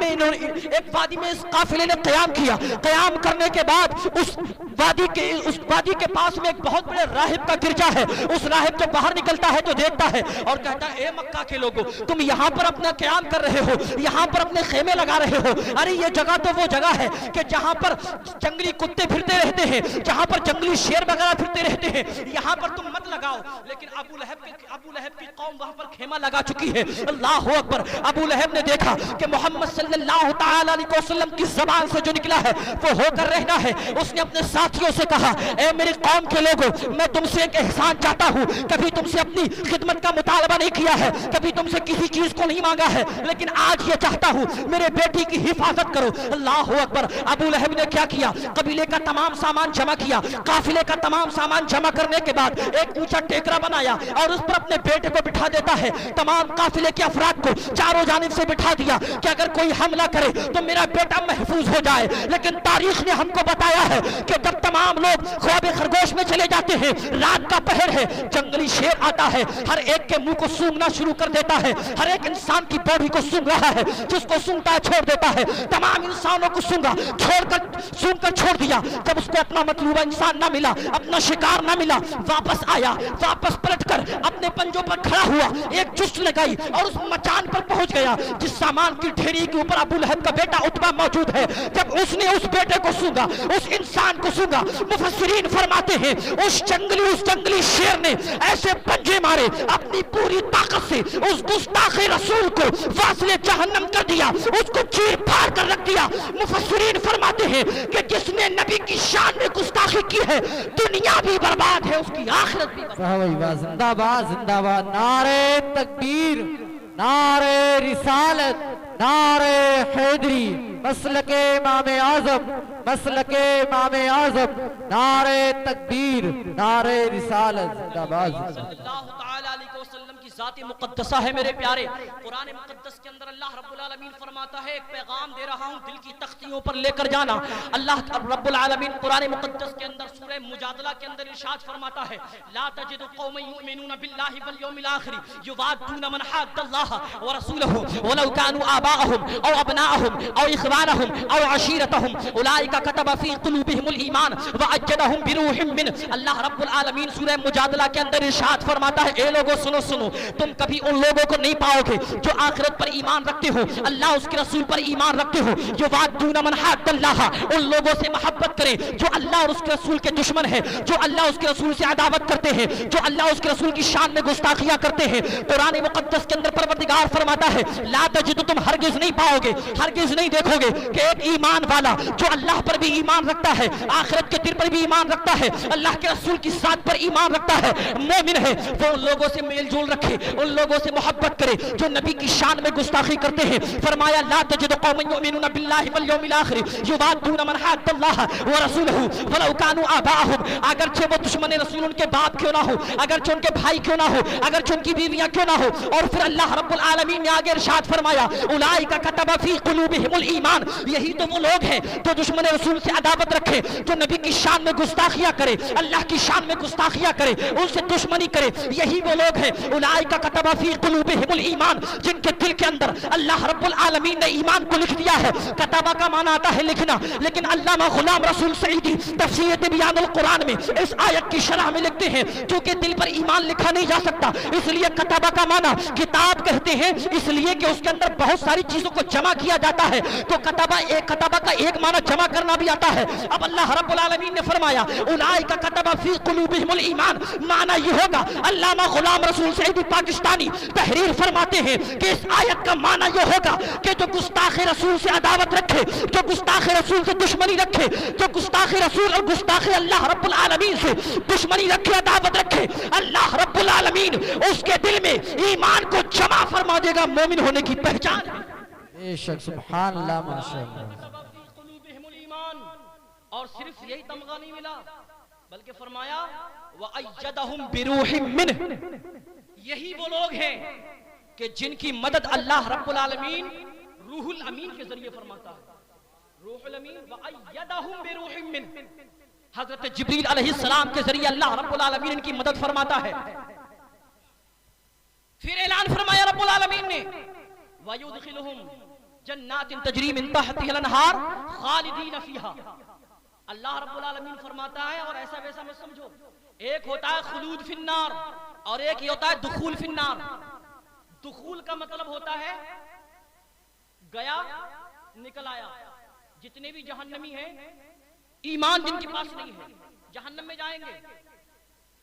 Speaker 1: میں اس قافلے نے قیام کیا. قیام کرنے کے بعد اس وادی کے پاس میں ایک بہت بڑے راہب کا گرجا ہے. اس راہب جو باہر نکلتا ہے تو دیکھتا ہے اور کہتا ہے اے مکہ کے لوگوں تم یہاں پر اپنا قیام کر رہے ہو یہاں پر اپنے خیمے لگا رہے ہو. ارے یہ جگہ تو وہ جگہ ہے کہ جہاں پر جنگلی کتے پھرتے رہتے ہیں جہاں پر جنگلی شیر وغیرہ پھرتے رہتے ہیں یہاں پر تم مت لگاؤ. لیکن ابو لہب کی قوم وہاں پر خیمہ لگا چکی ہے. اللہ اکبر. ابو لہب نے دیکھا کہ محمد صلی اللہ تعالی علیہ وسلم کی زبان سے جو نکلا ہے وہ ہو کر رہنا ہے. اس نے اپنے ساتھیوں سے کہا اے میری قوم کے لوگوں میں تم سے ایک احسان چاہتا ہوں کبھی تم سے اپنی خدمت کا مطالبہ نہیں کیا ہے کبھی تم سے کسی چیز کو نہیں مانگا ہے لیکن آج یہ چاہتا ہوں میرے بیٹی کی حفاظت کرو. اللہ اکبر. ابو لہب نے کیا کیا قبیلے کا تمام سامان جمع کیا. قافلے کا تمام سامان جمع کرنے کے بعد ایک اونچا ٹیکرا بنایا اور اس پر اپنے بیٹے کو بٹھا دیتا ہے. تمام قافلے کے افراد کو چاروں جانب سے بٹھا دیا کہ اگر کوئی حملہ کرے تو میرا بیٹا محفوظ ہو جائے. لیکن تاریخ نے ہم کو بتایا ہے کہ جب تمام لوگ خواب خرگوش میں چلے جاتے ہیں رات کا پہر ہے جنگلی شیر آتا ہے ہر ایک کے منہ کو سونگنا شروع کر دیتا ہے. ہر ایک انسان کی باڈی کو سونگ رہا ہے جس کو سونگتا ہے چھوڑ دیتا ہے. تمام انسانوں کو سونگ کر چھوڑ دیا. جب اس کو اپنا مطلوبہ انسان نہ ملا اپنا شکار نہ ملا واپس آیا واپس پلٹ کر اپنے اپنے پنجوں پر کھڑا ہوا، ایک جست لگائی اور اس مچان پر پہنچ گیا جس سامان کی ڈھیری کے اوپر ابو لہب کا بیٹا عتبہ موجود ہے۔ جب اس نے اس بیٹے کو سونگا، اس انسان کو سونگا، مفسرین فرماتے ہیں اس جنگلی شیر نے ایسے پنجے مارے، اپنی پوری طاقت سے اس گستاخ رسول کو واصل جہنم کر دیا، اس کو چیر پھاڑ کر رکھ دیا۔ مفسرین فرماتے ہیں کہ جس نے نبی کی شان میں گستاخی کی ہے دنیا بھی برباد ہے، اس کی آخرت بھی برباد ہے۔
Speaker 2: زندہ باد زندہ باد، نعرہ تکبیر، نعرہ رسالت، نعرہ حیدری، مسلک امام اعظم، مسلک امام اعظم، نعرہ تکبیر، نعرہ رسالت، زندہ باد۔
Speaker 1: صلی اللہ تعالی علیہ وسلم کی ذات مقدسہ ہے میرے پیارے۔ قرآن مقدس کے اندر اللہ رب العالمین فرماتا ہے ایک پیغام دے رہا ہوں دل کی تختیوں پر لے کر جانا۔ اللہ رب العالمین قرآن مقدس کے اندر سورہ مجادلہ کے اندر ارشاد فرماتا ہے لا تجد قوم یؤمنون باللہ والیوم الآخر یوادون من حاد اللہ ورسولہ ولو كانوا آباءهم او ابناءهم او اخوانهم او عشیرتهم اولئک کتب فی قلوبهم الایمان وأیدهم بروح منه۔ اللہ رب العالمین سورہ مجادلہ کے اندر ارشاد فرماتا ہے اے لوگو سنو سنو، تم کبھی ان لوگوں کو نہیں پاؤ گے جو آخرت پر ایمان رکھتے ہو، اللہ اس کے رسول پر ایمان رکھتے ہو، جو وادون من حاد اللہ، ان لوگوں سے محبت کرے جو اللہ اور اس کے رسول کے دشمن ہے، جو اللہ اس کے رسول سے عداوت کرتے ہیں، جو اللہ اس کے رسول کی شان میں گستاخیاں کرتے ہیں۔ قرآن مقدس کے اندر پروردگار فرماتا ہے لا تجد، تم ہرگز نہیں پاؤ گے، ہرگز نہیں دیکھو گے کہ ایک ایمان والا جو اللہ پر بھی ایمان رکھتا ہے، آخرت کے دن پر بھی ایمان رکھتا ہے، اللہ کے رسول کی ذات پر ایمان رکھتا ہے، مومن ہے، وہ ان لوگوں سے میل جول رکھے، ان لوگوں سے محبت کرے جو نبی کی شان میں گستاخی کرتے ہیں۔ فرمایا لا تجد قوم یؤمنون باللہ والیوم الآخر یوادون من حاد اللہ ورسولہ ولو كانوا آباءهم، اگرچہ وہ دشمن رسول ان کے باپ کیوں نہ ہو، اگرچہ ان کے بھائی کیوں نہ ہو، اگرچہ ان کی بیویاں کیوں نہ ہو۔ اور پھر اللہ رب العالمین نے آگے ارشاد فرمایا اولئک کتب فی قلوبہم الایمان، یہی تو وہ لوگ ہیں جو دشمن رسول سے عداوت رکھے، جو نبی کی شان میں گستاخیاں کرے، اللہ کی شان میں گستاخیاں کرے، ان سے دشمنی کرے، یہی وہ لوگ ہیں اولئک کتب فی قلوبہم الایمان، جن کے دل کے اندر اللہ رب العالمین نے ایمان کو لکھ دیا ہے۔ کتابہ کا معنی آتا ہے لکھنا، لیکن علامہ غلام رسول سعیدی تفسیر بیان القرآن میں اس آیت کی شرح میں لکھتے ہیں چونکہ دل پر ایمان لکھا نہیں جا سکتا، اس لیے کتابہ کا معنی کتاب کہتے ہیں، اس لیے کہ اس کے اندر بہت ساری چیزوں کو جمع کیا جاتا ہے، تو کتابہ کا ایک معنی جمع کرنا بھی آتا ہے۔ اب اللہ رب العالمین نے فرمایا اولئک کتب فی قلوبہم الایمان، معنی یہ ہوگا، علامہ غلام رسول سعیدی پاکستانی تحریر فرماتے ہیں کہ اس آیت کا معنی یہ ہوگا کہ جو گستاخ رسول سے عداوت رکھے، جو گستاخ رسول سے دشمنی رکھے، جو گستاخ رسول اور گستاخ اللہ رب العالمین سے دشمنی رکھے، عداوت رکھے، اللہ رب العالمین اس کے دل میں ایمان کو جمع فرما دے گا۔ مومن ہونے کی پہچان ہے
Speaker 2: بے شک، سبحان اللہ، ماشاءاللہ۔
Speaker 1: اور صرف یہی تمغہ نہیں ملا بلکہ فرمایا وَأَيَّدَهُمْ بِرُوحٍ مِّنْهُ، یہی وہ لوگ ہیں کہ جن کی مدد اللہ رب العالمین روح الامین کے ذریعے فرماتا ہے۔ روح الامین وَأَيَّدَهُمْ بِرُوحٍ مِّنْهُ، حضرت جبریل علیہ السلام کے ذریعے اللہ رب العالمین ان کی مدد فرماتا ہے۔ پھر اعلان فرمایا رب العالمین نے وَيُدْخِلُهُمْ جَنَّاتٍ تَجْرِي مِن تَحْتِهَا الْأَنْهَارُ خَالِدِينَ فِيهَا۔ اللہ رب العالمین فرماتا ہے، اور ایسا ویسا مت سمجھو، ایک ہوتا ہے خلود فی النار اور ایک یہ ہوتا ہے دخول فی النار۔ دخول کا مطلب ہوتا ہے گیا نکل آیا، جتنے بھی جہنمی ہیں ایمان جن کے پاس نہیں ہے جہنم میں جائیں گے،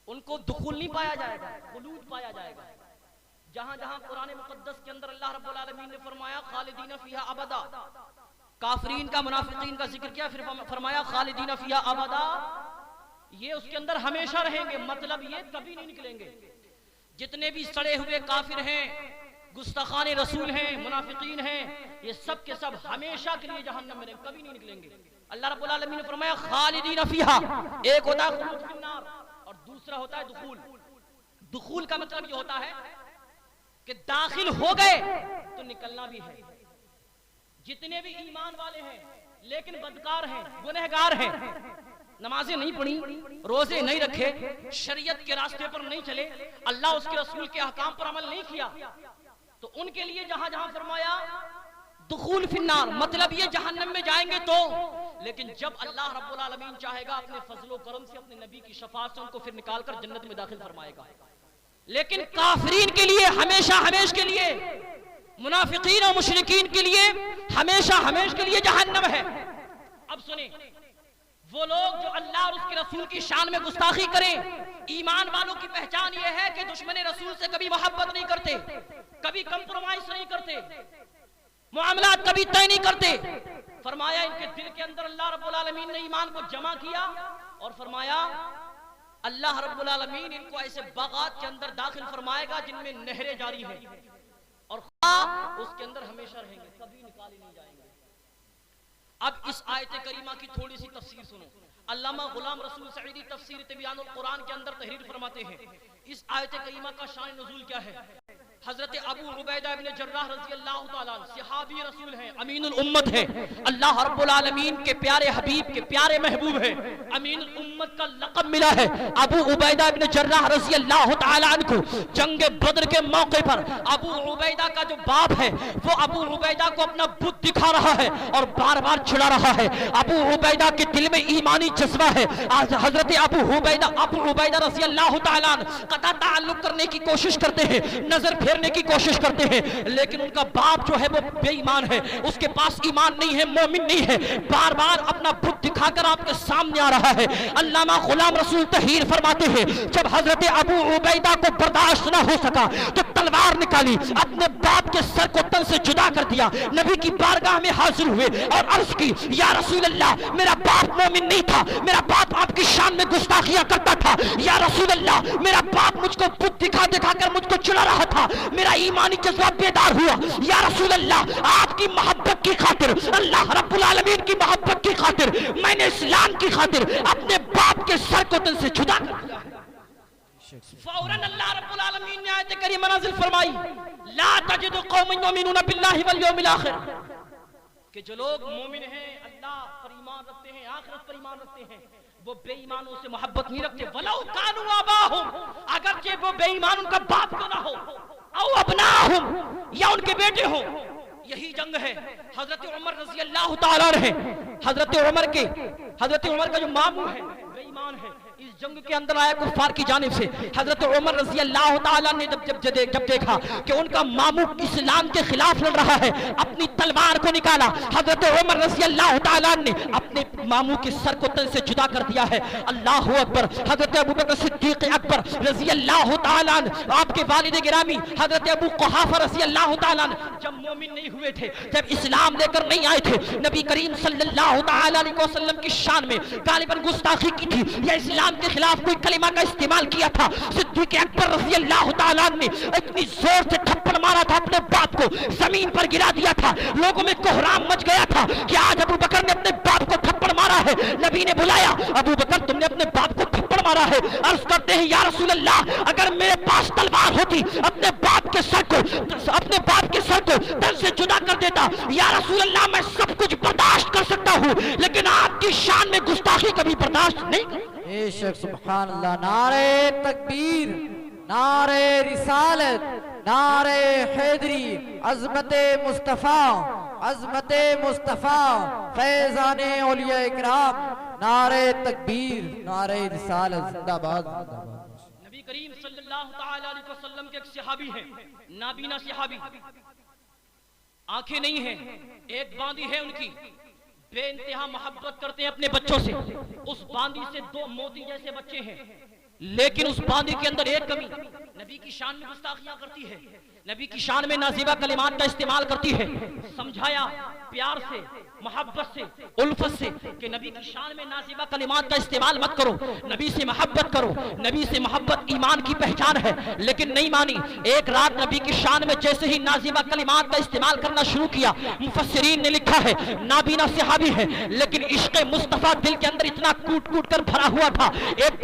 Speaker 1: ان کو دخول نہیں پایا جائے گا، خلود پایا جائے گا۔ جہاں جہاں قرآن مقدس کے اندر اللہ رب العالمین نے فرمایا خالدین فیہا ابدا، کافرین کا منافقین کا ذکر کیا، پھر فرمایا خالدین فیہا ابدا، یہ اس کے اندر ہمیشہ رہیں گے، مطلب یہ کبھی نہیں نکلیں گے۔ جتنے بھی سڑے ہوئے کافر ہیں، گستاخان رسول ہیں، منافقین ہیں، یہ سب کے سب ہمیشہ کے لیے جہنم میں رہیں گے، کبھی نہیں نکلیں گے۔ اللہ رب العالمین نے فرمایا خالدین فیہا، ایک ہوتا ہے خلود فی النار اور دوسرا ہوتا ہے دخول۔ دخول کا مطلب یہ ہوتا ہے کہ داخل ہو گئے تو نکلنا بھی ہے۔ جتنے بھی ایمان والے ہیں لیکن بدکار ہیں، گنہگار ہیں، نمازیں نہیں پڑھی، روزے نہیں رکھے، شریعت کے راستے پر نہیں چلے، اللہ اس کے رسول کے احکام پر عمل نہیں کیا، تو ان کے لیے جہاں جہاں فرمایا دخول فی النار، مطلب یہ جہنم میں جائیں گے تو، لیکن جب اللہ رب العالمین چاہے گا اپنے فضل و کرم سے، اپنے نبی کی شفاعت سے ان کو پھر نکال کر جنت میں داخل فرمائے گا۔ لیکن کافرین کے لیے ہمیشہ ہمیشہ کے لیے، منافقین اور مشرکین کے لیے ہمیشہ ہمیشہ کے لیے جہنم ہے۔ اب سنیں، وہ لوگ جو اللہ اور اس کے رسول کی شان میں گستاخی کریں، ایمان والوں کی پہچان یہ ہے کہ دشمن رسول سے کبھی محبت نہیں کرتے، کبھی کمپرومائز نہیں کرتے، معاملات کبھی طے نہیں کرتے۔ فرمایا ان کے دل کے اندر اللہ رب العالمین نے ایمان کو جمع کیا، اور فرمایا اللہ رب العالمین ان کو ایسے باغات کے اندر داخل فرمائے گا جن میں نہریں جاری ہیں، اور اس کے اندر ہمیشہ رہیں گے، کبھی نکالے نہیں جائیں گے۔ اب اس آیت کریمہ کی تھوڑی سی تفسیر سنو۔ علامہ غلام رسول سعیدی تفسیر تبیان القرآن کے اندر تحریر فرماتے ہیں اس آیت کریمہ کا شان نزول کیا ہے۔ حضرت ابو عبیدہ ابن جراح رضی اللہ تعالیٰ عنہ صحابی رسول ہیں، امین الامت ہیں، اللہ رب العالمین کے پیارے حبیب کے پیارے محبوب ہیں، امین الامت کا لقب ملا ہے۔ ابو عبیدہ ابن جراح رضی اللہ تعالیٰ عنہ کو جنگ بدر کے موقع پر ابو عبیدہ کا جو باپ ہے وہ ابو عبیدہ کو اپنا بت دکھا رہا ہے اور بار بار چھڑا رہا ہے۔ ابو عبیدہ کے دل میں ایمانی جذبہ ہے۔ حضرت ابو عبیدہ رضی اللہ تعالیٰ عنہ قطع تعلق کرنے کی کوشش کرتے ہیں، نظر پھیرنے کی کوشش کرتے ہیں، لیکن ان کا باپ جو ہے وہ بے ایمان ہے، اس کے پاس ایمان نہیں ہے، مومن نہیں ہے، بار بار اپنا بت دکھا کر آپ کے سامنے آ رہا ہے۔ علامہ غلام رسول تحریر فرماتے ہیں جب حضرت ابو عبیدہ کو برداشت نہ ہو سکا تو تلوار نکالی، اپنے باپ کے سر کو تن سے جدا کر دیا، نبی کی بارگاہ میں حاضر ہوئے اور عرض کی یا رسول اللہ میرا باپ مومن نہیں تھا، میرا باپ آپ کی شان میں گستاخیاں کرتا تھا، یا رسول اللہ میرا باپ مجھ کو بت دکھا دکھا کر مجھ کو چڑھا رہا تھا، میرا ایمانی جذبہ بیدار ہوا، یا رسول اللہ آپ کی محبت کی خاطر، اللہ رب العالمین کی محبت کی خاطر میں نے اسلام کی خاطر اپنے باپ کے سر کو تن سے جدا کر دیا۔ فوراً اللہ رب العالمین نے آیت کریمہ نازل فرمائی لا تجد قوم یؤمنون باللہ والیوم الآخر، کہ جو لوگ مومن ہیں، اللہ پر ایمان رکھتے ہیں، آخرت پر ایمان رکھتے ہیں، وہ بے ایمانوں سے محبت نہیں رکھتے۔ وَلَوْ كَانُوا آبَاءَهُمْ، اگرچہ وہ بے ایمان ان کا باپ کیوں نہ ہو، او ابناءہم، یا ان کے بیٹے ہوں۔ یہی جنگ ہے حضرت عمر رضی اللہ تعالیٰ عنہ، حضرت عمر کا جو ماموں ہے بے ایمان ہے، اس جنگ کے اندر آیا کفار کی جانب سے۔ حضرت عمر رضی اللہ تعالیٰ نے جب دیکھا کہ ان کا ماموں اسلام کے خلاف لڑ رہا ہے، اپنی تلوار کو نکالا، حضرت عمر رضی اللہ تعالیٰ نے اپنے ماموں کے سر کو تن سے جدا کر دیا ہے۔ اللہ اکبر۔ حضرت ابوبکر صدیق اکبر رضی اللہ تعالیٰ عنہ، آپ کے والد گرامی حضرت ابو قحافہ رضی اللہ تعالیٰ عنہ جب مومن نہیں ہوئے تھے، جب اسلام لے کر نہیں آئے تھے، نبی کریم صلی اللہ تعالیٰ علیہ وسلم کی شان میں غالباً گستاخی کی تھی یا اسلام کے خلاف کوئی کلمہ کا استعمال کیا تھا، صدیق اکبر رضی اللہ تعالیٰ عنہ نے اتنی زور سے تھپڑ مارا تھا، اپنے باپ کو زمین پر گرا دیا تھا، لوگوں میں کوہرام مچ گیا تھا کہ آج ابو بکر نے اپنے باپ کو تھپڑ مارا ہے۔ نبی نے بلایا ابو بکر تم نے اپنے باپ کو تھپڑ مارا ہے۔ عرض کرتے ہیں یا رسول اللہ اگر میرے پاس تلوار ہوتی اپنے باپ کے سر کو تن سے جدا کر دیتا، یا رسول اللہ میں سب کچھ برداشت کر سکتا ہوں، لیکن آپ کی شان میں گستاخی کبھی برداشت نہیں کرتا۔
Speaker 2: بے شک سبحان اللہ۔ نعرہ تکبیر، نعرہ رسالت، نعرہ حیدری، عظمت مصطفیٰ، عظمت مصطفیٰ، فیضان اولیاء اکرام، نعرہ تکبیر، نعرہ رسالت، زندہ باد زندہ باد۔
Speaker 1: نبی کریم صلی اللہ تعالیٰ علیہ وسلم کے ایک صحابی ہیں، نابینا صحابی، آنکھیں نہیں ہیں، ایک باندی ہے ان کی، بے انتہا محبت کرتے ہیں اپنے بچوں سے، اس باندی سے 2 موتی جیسے بچے ہیں، لیکن اس باندی کے اندر ایک کمی، نبی کی شان میں گستاخیاں کرتی ہے، نبی کی شان میں نازیبہ کلمات کا استعمال کرتی ہے۔ سمجھایا پیار سے، محبت سے، الفت سے کہ نبی کی شان میں نازیبہ کلمات کا استعمال مت کرو، نبی سے محبت کرو، نبی سے محبت ایمان کی پہچان ہے، لیکن نہیں مانی۔ ایک رات نبی کی شان میں جیسے ہی نازیبہ کلمات کا استعمال کرنا شروع کیا، مفسرین نے لکھا ہے نابینا صحابی ہے لیکن عشق مصطفیٰ دل کے اندر اتنا کوٹ کوٹ کر بھرا ہوا تھا، ایک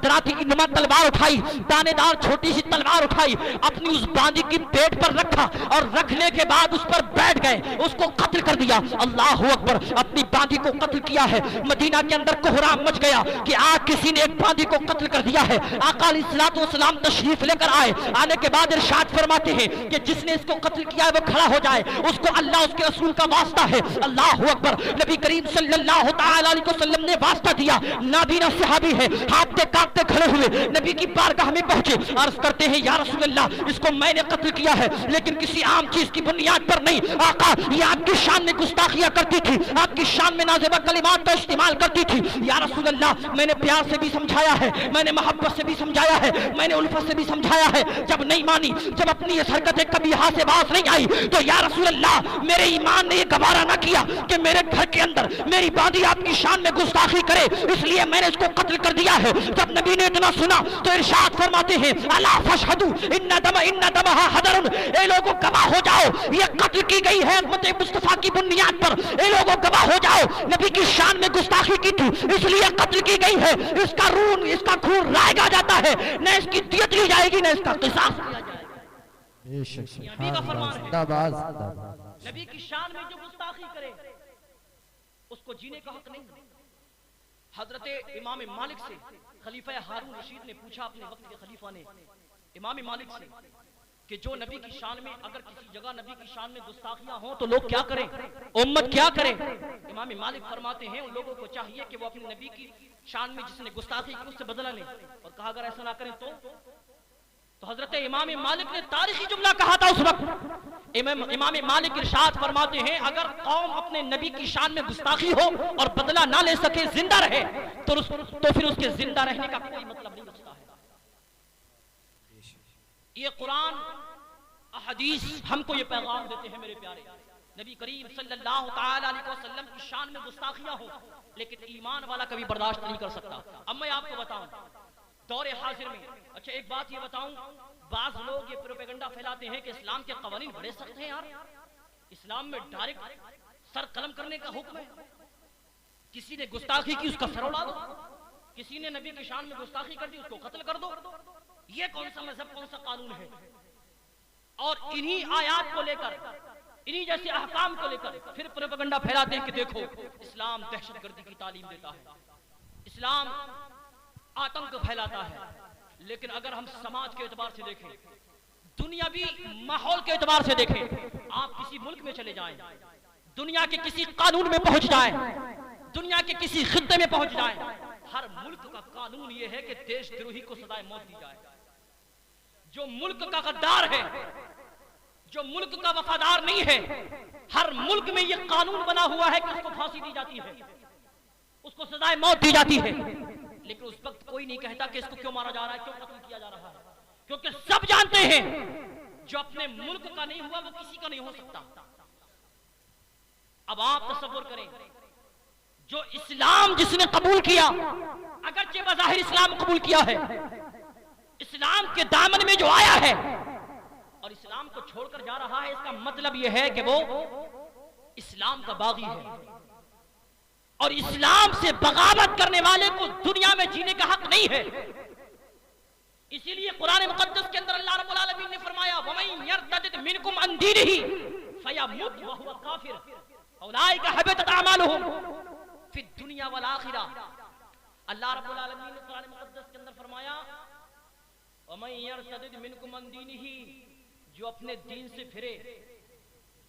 Speaker 1: دراتی انما تلوار اٹھائی، دانے دار چھوٹی سی تلوار اٹھائی، اپنی اس باندھی باندی کی پیٹ پر رکھا اور رکھنے کے بعد اس پر بیٹھ گئے، اس کو قتل کر دیا۔ اللہ اکبر، اپنی باندی کو قتل کیا ہے۔ مدینہ کے اندر کوہرام مچ گیا کہ آج کسی نے ایک باندی کو قتل کر دیا ہے۔ آقا علیہ الصلوۃ والسلام تشریف لے کر آئے، آنے کے بعد ارشاد فرماتے ہیں کہ جس نے اس کو قتل کیا ہے وہ کھڑا ہو جائے، اس کو اللہ اس کے رسول کا واسطہ ہے۔ اللہ اکبر، نبی کریم صلی اللہ تعالی علیہ وسلم نے واسطہ دیا۔ نابینا صحابی ہے، ہاتھتے کانپتے کھڑے ہوئے نبی کی بارگاہ میں پہنچے، عرض کرتے ہیں یا رسول اللہ اس کو میں نے قتل کیا ہے لیکن کسی عام چیز کی بنیاد پر نہیں، آقا یہ آپ کی شان میں گستاخیاں کرتی تھی، آپ کی شان میں نازیبہ کلمات کا استعمال کرتی تھی۔ یا رسول اللہ میں نے پیار سے بھی سمجھایا ہے، میں نے محبت سے بھی سمجھایا ہے، میں نے الفت سے بھی سمجھایا ہے، جب نہیں مانی، جب اپنی اس حرکتیں کبھی ہاتھ سے باز نہیں آئی تو یا رسول اللہ میرے ایمان نے یہ گوارا نہ کیا کہ میرے گھر کے اندر میری باندی آپ کی شان میں گستاخی کرے، اس لیے میں نے اس کو قتل کر دیا ہے۔ جب نبی نے اتنا سنا تو ارشاد فرماتے ہیں الا فاشهدوا ان دمها حضر، اے لوگوں گواہ ہو جاؤ یہ قتل کی گئی ہے امت مصطفیٰ کی بنیاد پر، اے لوگوں گواہ ہو جاؤ نبی کی شان میں گستاخی کی تھی اس لیے قتل کی گئی ہے، اس کا خون رائگا جاتا ہے، نہ اس کی دیت لی جائے گی نہ اس کا قصاص لیا جائے گا۔ نبی کا فرمان ہے، نبی کی شان میں جو گستاخی کرے اس کو جینے کا حق نہیں۔ حضرت امام مالک سے خلیفہ ہارون رشید نے پوچھا، اپنے وقت کے خلیفہ نے امام مالک سے کہ جو نبی کی شان میں اگر کسی جگہ نبی کی شان میں گستاخیاں ہوں تو لوگ کیا کریں، امت کیا کرے؟ امام مالک فرماتے ہیں ان لوگوں کو چاہیے کہ وہ اپنے نبی کی شان میں جس نے گستاخی کی اس سے بدلہ لیں، اور کہا اگر ایسا نہ کریں تو حضرت امام مالک نے تاریخی جملہ کہا تھا اس وقت۔ امام مالک ارشاد فرماتے ہیں اگر قوم اپنے نبی کی شان میں گستاخی ہو اور بدلہ نہ لے سکے، زندہ رہے تو پھر اس کے زندہ رہنے کا کوئی مطلب نہیں بچتا ہے۔ یہ قرآن احادیث ہم کو یہ پیغام دیتے ہیں میرے پیارے، نبی کریم صلی اللہ تعالی علیہ وسلم کی شان میں گستاخیاں ہوں لیکن ایمان والا کبھی برداشت نہیں کر سکتا۔ اب میں آپ کو بتاؤں دور حاضر میں، اچھا ایک بات یہ بتاؤں، بعض لوگ یہ پروپیگنڈا پھیلاتے ہیں کہ اسلام کے قوانین بڑے سخت ہیں، یار اسلام میں ڈائریکٹ سر قلم کرنے کا حکم ہے، کسی نے گستاخی کی اس کا سر اڑا دو، کسی نے نبی کی شان میں گستاخی کر دی اس کو قتل کر دو۔ یہ کون سا مذہب، کون سا قانون ہے؟ اور انہی آیات کو لے کر، انہی جیسے احکام کو لے کر پھر پروپیگنڈا پھیلاتے ہیں کہ دیکھو اسلام دہشت گردی کی تعلیم دیتا ہے، اسلام آتنک پھیلاتا ہے۔ لیکن اگر ہم سماج کے اعتبار سے دیکھیں، دنیاوی ماحول کے اعتبار سے دیکھیں، آپ کسی ملک میں چلے جائیں، دنیا کے کسی قانون میں پہنچ جائیں، دنیا کے کسی خطے میں پہنچ جائیں، ہر ملک کا قانون یہ ہے کہ دیش دروہی کو سزائے موت دی جائے۔ جو ملک کا غدار ہے، جو ملک کا وفادار نہیں ہے، ہر ملک میں یہ قانون بنا ہوا ہے کہ اس کو پھانسی دی جاتی ہے، اس کو سزائے موت دی جاتی ہے۔ لیکن اس وقت کوئی نہیں کہتا کہ اس کو کیوں مارا جا رہا ہے، کیوں قتل کیا جا رہا ہے، کیونکہ سب جانتے ہیں جو اپنے ملک کا نہیں ہوا وہ کسی کا نہیں ہو سکتا۔ اب آپ تصور کریں، جو اسلام جس نے قبول کیا، اگرچہ بظاہر اسلام قبول کیا ہے، اسلام کے دامن میں جو آیا ہے اور اسلام کو چھوڑ کر جا رہا ہے، اس کا مطلب یہ ہے کہ وہ اسلام کا باغی ہے، اور اسلام سے بغاوت کرنے والے کو دنیا میں جینے کا حق نہیں ہے۔ اسی لیے قرآن مقدس کے اندر اللہ رب العالمین نے فرمایا وَمَن يَرْتَدِدْ مِنْكُمْ عَنْ دِينِهِ فَيَمُتْ وَهُوَ كَافِرٌ أُولَئِكَ حَبِطَتْ أَعْمَالُهُمْ فِي الدُّنْيَا وَالْآخِرَةِ۔ اللہ رب العالمین نے قرآن مقدس کے اندر فرمایا وَمَن يَرْتَدِدْ مِنْكُمْ عَنْ دِينِهِ، جو اپنے دین سے پھرے،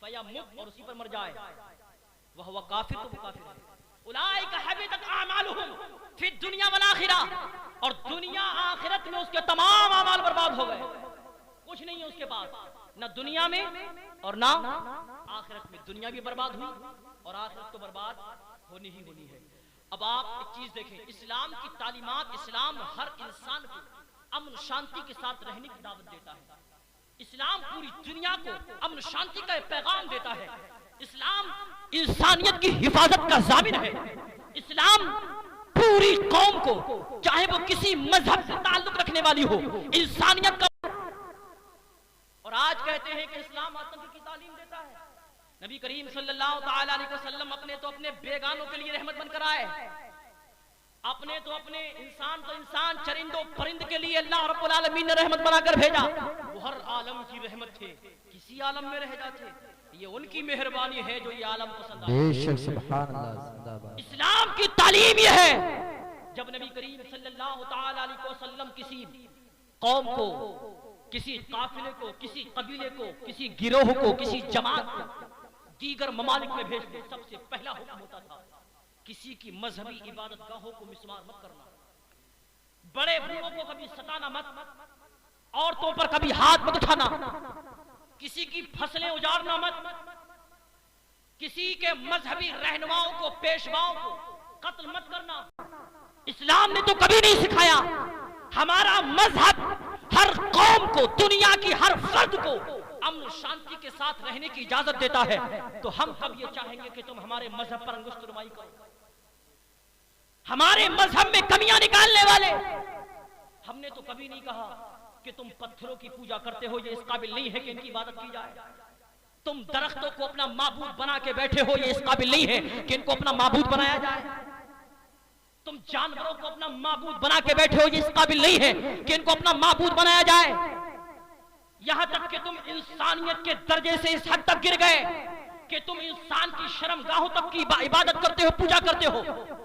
Speaker 1: فَيَمُتْ اور اسی پر مر جائے، وَهُوَ كَافِرٌ تو وہ کافر ہے۔ اولئک حبطت اعمالهم فی الدنیا والآخرہ، اور دنیا آخرت میں اس کے تمام اعمال برباد ہو گئے، کچھ نہیں ہے اس کے پاس، نہ دنیا میں اور نہ آخرت میں۔ دنیا بھی برباد ہوئی اور آخرت تو برباد ہونی ہی ہونی ہے۔ اب آپ ایک چیز دیکھیں، اسلام کی تعلیمات، اسلام ہر انسان کو امن شانتی کے ساتھ رہنے کی دعوت دیتا ہے، اسلام پوری دنیا کو امن شانتی کا پیغام دیتا ہے، اسلام انسانیت کی حفاظت کا ضامن ہے، اسلام پوری قوم کو چاہے وہ کسی مذہب سے تعلق رکھنے والی ہو انسانیت کا، اور آج کہتے ہیں کہ اسلام آتنک کی تعلیم دیتا ہے۔ نبی کریم صلی اللہ تعالی علیہ وسلم اپنے تو اپنے بیگانوں کے لیے رحمت بن کر آئے، اپنے تو اپنے انسان چرند و پرند کے لیے اللہ رب العالمین نے رحمت بنا کر بھیجا، وہ ہر عالم عالم کی رحمت تھے کسی عالم میں رہ جاتے. یہ ان کی مہربانی ہے جو یہ عالم پسند آئے.
Speaker 2: بے شک سبحان اللہ زندہ باد.
Speaker 1: اسلام کی تعلیم یہ ہے جب نبی کریم صلی اللہ تعالی علیہ وسلم کسی قوم کو, کسی قافلے کو, کسی قبیلے کو, کسی گروہ کو, کسی جماعت کو دیگر ممالک میں بھیجتے, سب سے پہلا حکم ہوتا تھا کسی کی مذہبی عبادت گاہوں کو مسمار مت کرنا, بڑے بوڑھوں کو کبھی ستانا مت, عورتوں پر کبھی ہاتھ مت اٹھانا, کسی کی فصلیں اجارنا مت, کسی کے مذہبی رہنماؤں کو, پیشواؤں کو قتل مت کرنا. اسلام نے تو کبھی نہیں سکھایا. ہمارا مذہب ہر قوم کو, دنیا کی ہر فرد کو امن و شانتی کے ساتھ رہنے کی اجازت دیتا ہے. تو ہم کب یہ چاہیں گے کہ تم ہمارے مذہب پر انگشت نمائی کرو, ہمارے مذہب میں کمیاں نکالنے والے. ہم نے تو کبھی نہیں کہا کہ تم پتھروں کی پوجا کرتے ہو, یہ اس قابل نہیں ہے کہ ان کی عبادت کی جائے. تم درختوں کو اپنا معبود بنا کے بیٹھے ہو, یہ اس قابل نہیں ہے کہ ان کو اپنا معبود بنایا جائے. تم جانوروں کو اپنا معبود بنا کے بیٹھے ہو, یہ اس قابل نہیں ہے کہ ان کو اپنا معبود بنایا جائے. یہاں تک کہ تم انسانیت کے درجے سے اس حد تک گر گئے کہ تم انسان کی شرم گاہوں تک کی عبادت کرتے ہو, پوجا کرتے ہو.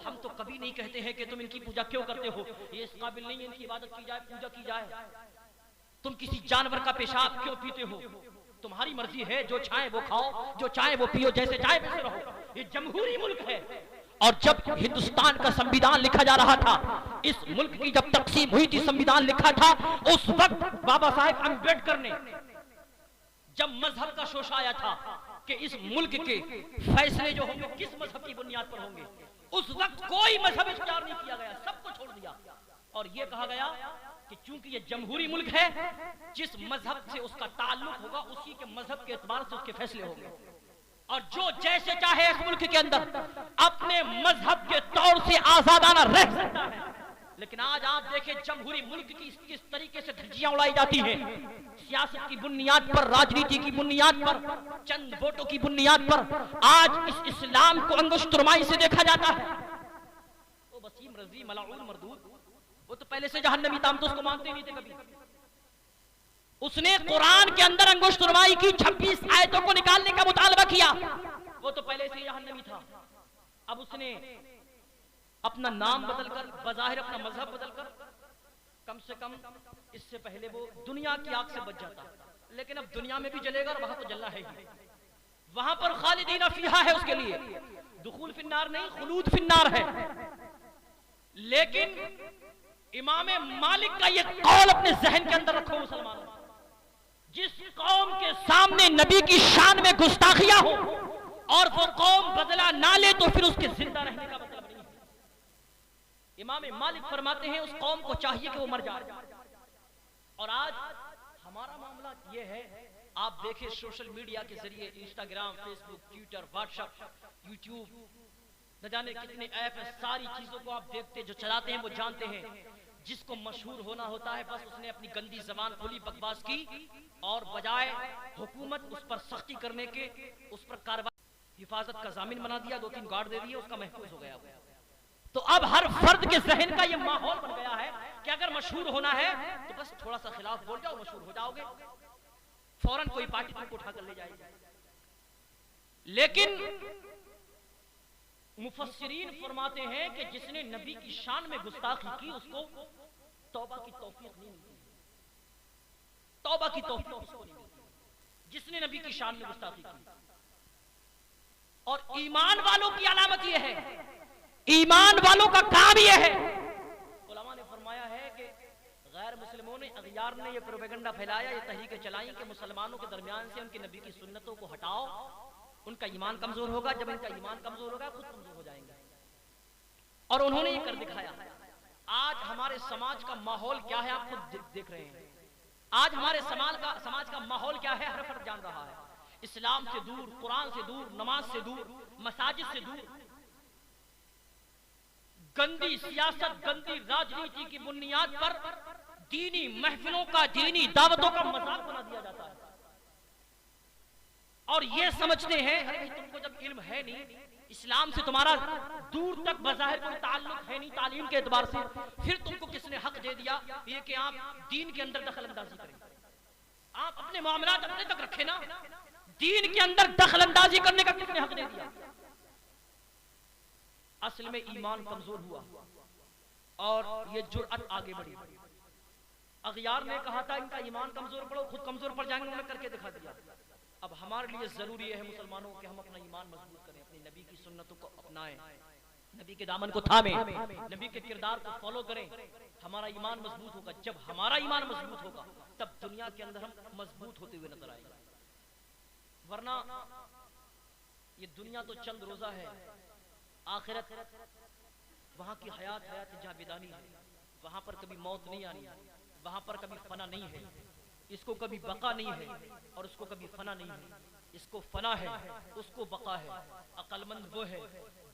Speaker 1: ہم تو کبھی نہیں کہتے ہیں کہ تم ان کی پوجا کیوں کرتے ہو, یہ اس قابل نہیں ہے ان کی عبادت کی جائے, پوجا کی جائے. تم کسی جانور کا پیشاب کیوں پیتے ہو, تمہاری مرضی ہے, جو چاہے وہ کھاؤ, جو چاہے وہ پیو, جیسے چاہے ویسے رہو. یہ جمہوری ملک ہے. اور جب ہندوستان کا سنویدھان لکھا جا رہا تھا, اس ملک کی جب تقسیم ہوئی تھی, سنویدھان لکھا تھا, اس وقت بابا صاحب امبیڈکر نے جب مذہب کا شوشہ آیا تھا کہ اس ملک کے فیصلے جو ہوں گے کس مذہب کی بنیاد پر ہوں گے, اس وقت کوئی مذہب اختیار نہیں کیا گیا, سب کو چھوڑ دیا. اور یہ کہا گیا کہ چونکہ یہ جمہوری ملک ہے, جس مذہب سے اس کا تعلق ہوگا اسی کے مذہب کے اعتبار سے اس کے فیصلے ہوں گے, اور جو جیسے چاہے اس ملک کے اندر اپنے مذہب کے طور سے آزادانہ رہ سکتا ہے. لیکن آج آپ دیکھیں جمہوری ملک کی کس طریقے سے دھجیاں اڑائی جاتی ہیں, سیاست کی بنیاد پر, راجنیتی کی بنیاد پر, چند ووٹوں کی بنیاد پر. آج اس اسلام کو انگشت نمائی سے دیکھا جاتا ہے. وہ وسیم رضی ملعون مردود, وہ تو پہلے سے جہنمی تھا, ہم تو اس کو مانتے نہیں تھے کبھی. اس نے قرآن کے اندر انگشت نمائی کی, 26 آیتوں کو نکالنے کا مطالبہ کیا, وہ تو پہلے سے جہنمی تھا. اب اس نے اپنا نام بدل کر, بظاہر اپنا مذہب بدل کر, کم سے کم اس سے پہلے وہ دنیا کی آگ سے بچ جاتا, لیکن اب دنیا میں بھی جلے گا اور وہاں تو جلنا ہے ہی. وہاں پر خالدین فیہا ہے اس کے لیے, دخول فی النار نہیں, خلود فی النار ہے. لیکن امام مالک کا یہ قول اپنے ذہن کے اندر رکھو مسلمانوں, جس قوم کے سامنے نبی کی شان میں گستاخیاں ہو اور وہ قوم بدلہ نہ لے تو پھر اس کے زندہ رہنے کا مطلب نہیں ہے. امام مالک فرماتے ہیں اس قوم کو چاہیے کہ وہ مر جائے. اور آج ہمارا معاملہ یہ ہے, آپ دیکھیں سوشل میڈیا کے ذریعے, انسٹاگرام, فیس بک, ٹویٹر, واٹس ایپ, یوٹیوب, نہ جانے کتنے ایپ ہیں, ساری چیزوں کو آپ دیکھتے, جو چلاتے ہیں وہ جانتے ہیں. جس کو مشہور ہونا ہوتا ہے بس اس نے اپنی گندی زبان کھلی, بکواس کی, اور بجائے حکومت اس پر سختی کرنے کے, اس پر کارروائی, حفاظت کا ضامن بنا دیا, 2-3 گارڈ دے دیے, اس کا محفوظ ہو گیا. تو اب ہر فرد کے ذہن کا یہ ماحول بن گیا ہے کہ اگر مشہور ہونا ہے تو بس تھوڑا سا خلاف بول جاؤ, مشہور ہو جاؤ گے, فوراً کوئی پارٹی تم کو اٹھا کر لے جائے گی. لیکن مفسرین فرماتے ہیں کہ جس نے نبی کی شان میں گستاخی کی اس کو توبہ کی توفیق نہیں ملتی, توبہ کی توفیق اس کو نہیں ملتی جس نے نبی کی شان میں گستاخی کی. اور ایمان والوں کی علامت یہ ہے, ایمان والوں کا کام یہ ہے. علماء نے فرمایا ہے کہ غیر مسلموں نے, اغیار نے یہ پروپیگنڈا پھیلایا, یہ تحریکیں چلائیں کہ مسلمانوں کے درمیان سے ان کے نبی کی سنتوں کو ہٹاؤ, ان کا ایمان کمزور ہوگا, جب ان کا ایمان کمزور ہوگا خود کمزور ہو جائیں گے. اور انہوں نے یہ کر دکھایا. آج ہمارے سماج کا ماحول کیا ہے آپ خود دیکھ رہے ہیں. آج ہمارے سماج کا ماحول کیا ہے, ہر فرد جان رہا ہے. اسلام سے دور, قرآن سے دور, نماز سے دور, مساجد سے دور, گندی سیاست, گندی راجنیتی کی بنیاد پر دینی محفلوں کا, دینی دعوتوں کا مذاق بنا دیا جاتا ہے. اور یہ سمجھتے ہیں ارے تم کو جب علم ہے نہیں, اسلام سے تمہارا دور تک بظاہر کوئی تعلق ہے نہیں تعلیم کے اعتبار سے, پھر تم کو کس نے حق دے دیا یہ کہ آپ دین کے اندر دخل اندازی کریں, آپ اپنے اپنے معاملات اپنے تک رکھے نا. دین کے اندر دخل اندازی کرنے کا کس نے حق دے دیا؟ اصل میں ایمان کمزور ہوا اور یہ جرأت آگے بڑھی. اغیار نے کہا تھا ان کا ایمان کمزور پڑو، خود کمزور پڑ جائیں گے، انہوں نے کر کے دکھا دیا. اب ہمارے لیے ضروری ہے مسلمانوں کہ ہم اپنا ایمان مضبوط کریں، اپنی نبی کی سنتوں کو اپنائیں، نبی کے دامن کو تھامیں، نبی کے کردار کو فالو کریں. ہمارا ایمان مضبوط ہوگا. جب ہمارا ایمان مضبوط ہوگا تب دنیا کے اندر ہم مضبوط ہوتے ہوئے نظر آئیں گے. ورنہ یہ دنیا تو چند روزہ ہے، آخرت وہاں کی حیات جاودانی ہے. وہاں پر کبھی موت نہیں آنی، وہاں پر کبھی فنا نہیں ہے. اس کو کبھی بقا نہیں ہے اور اس کو کبھی فنا نہیں ہے. اس کو فنا ہے، اس کو بقا ہے. عقل مند وہ ہے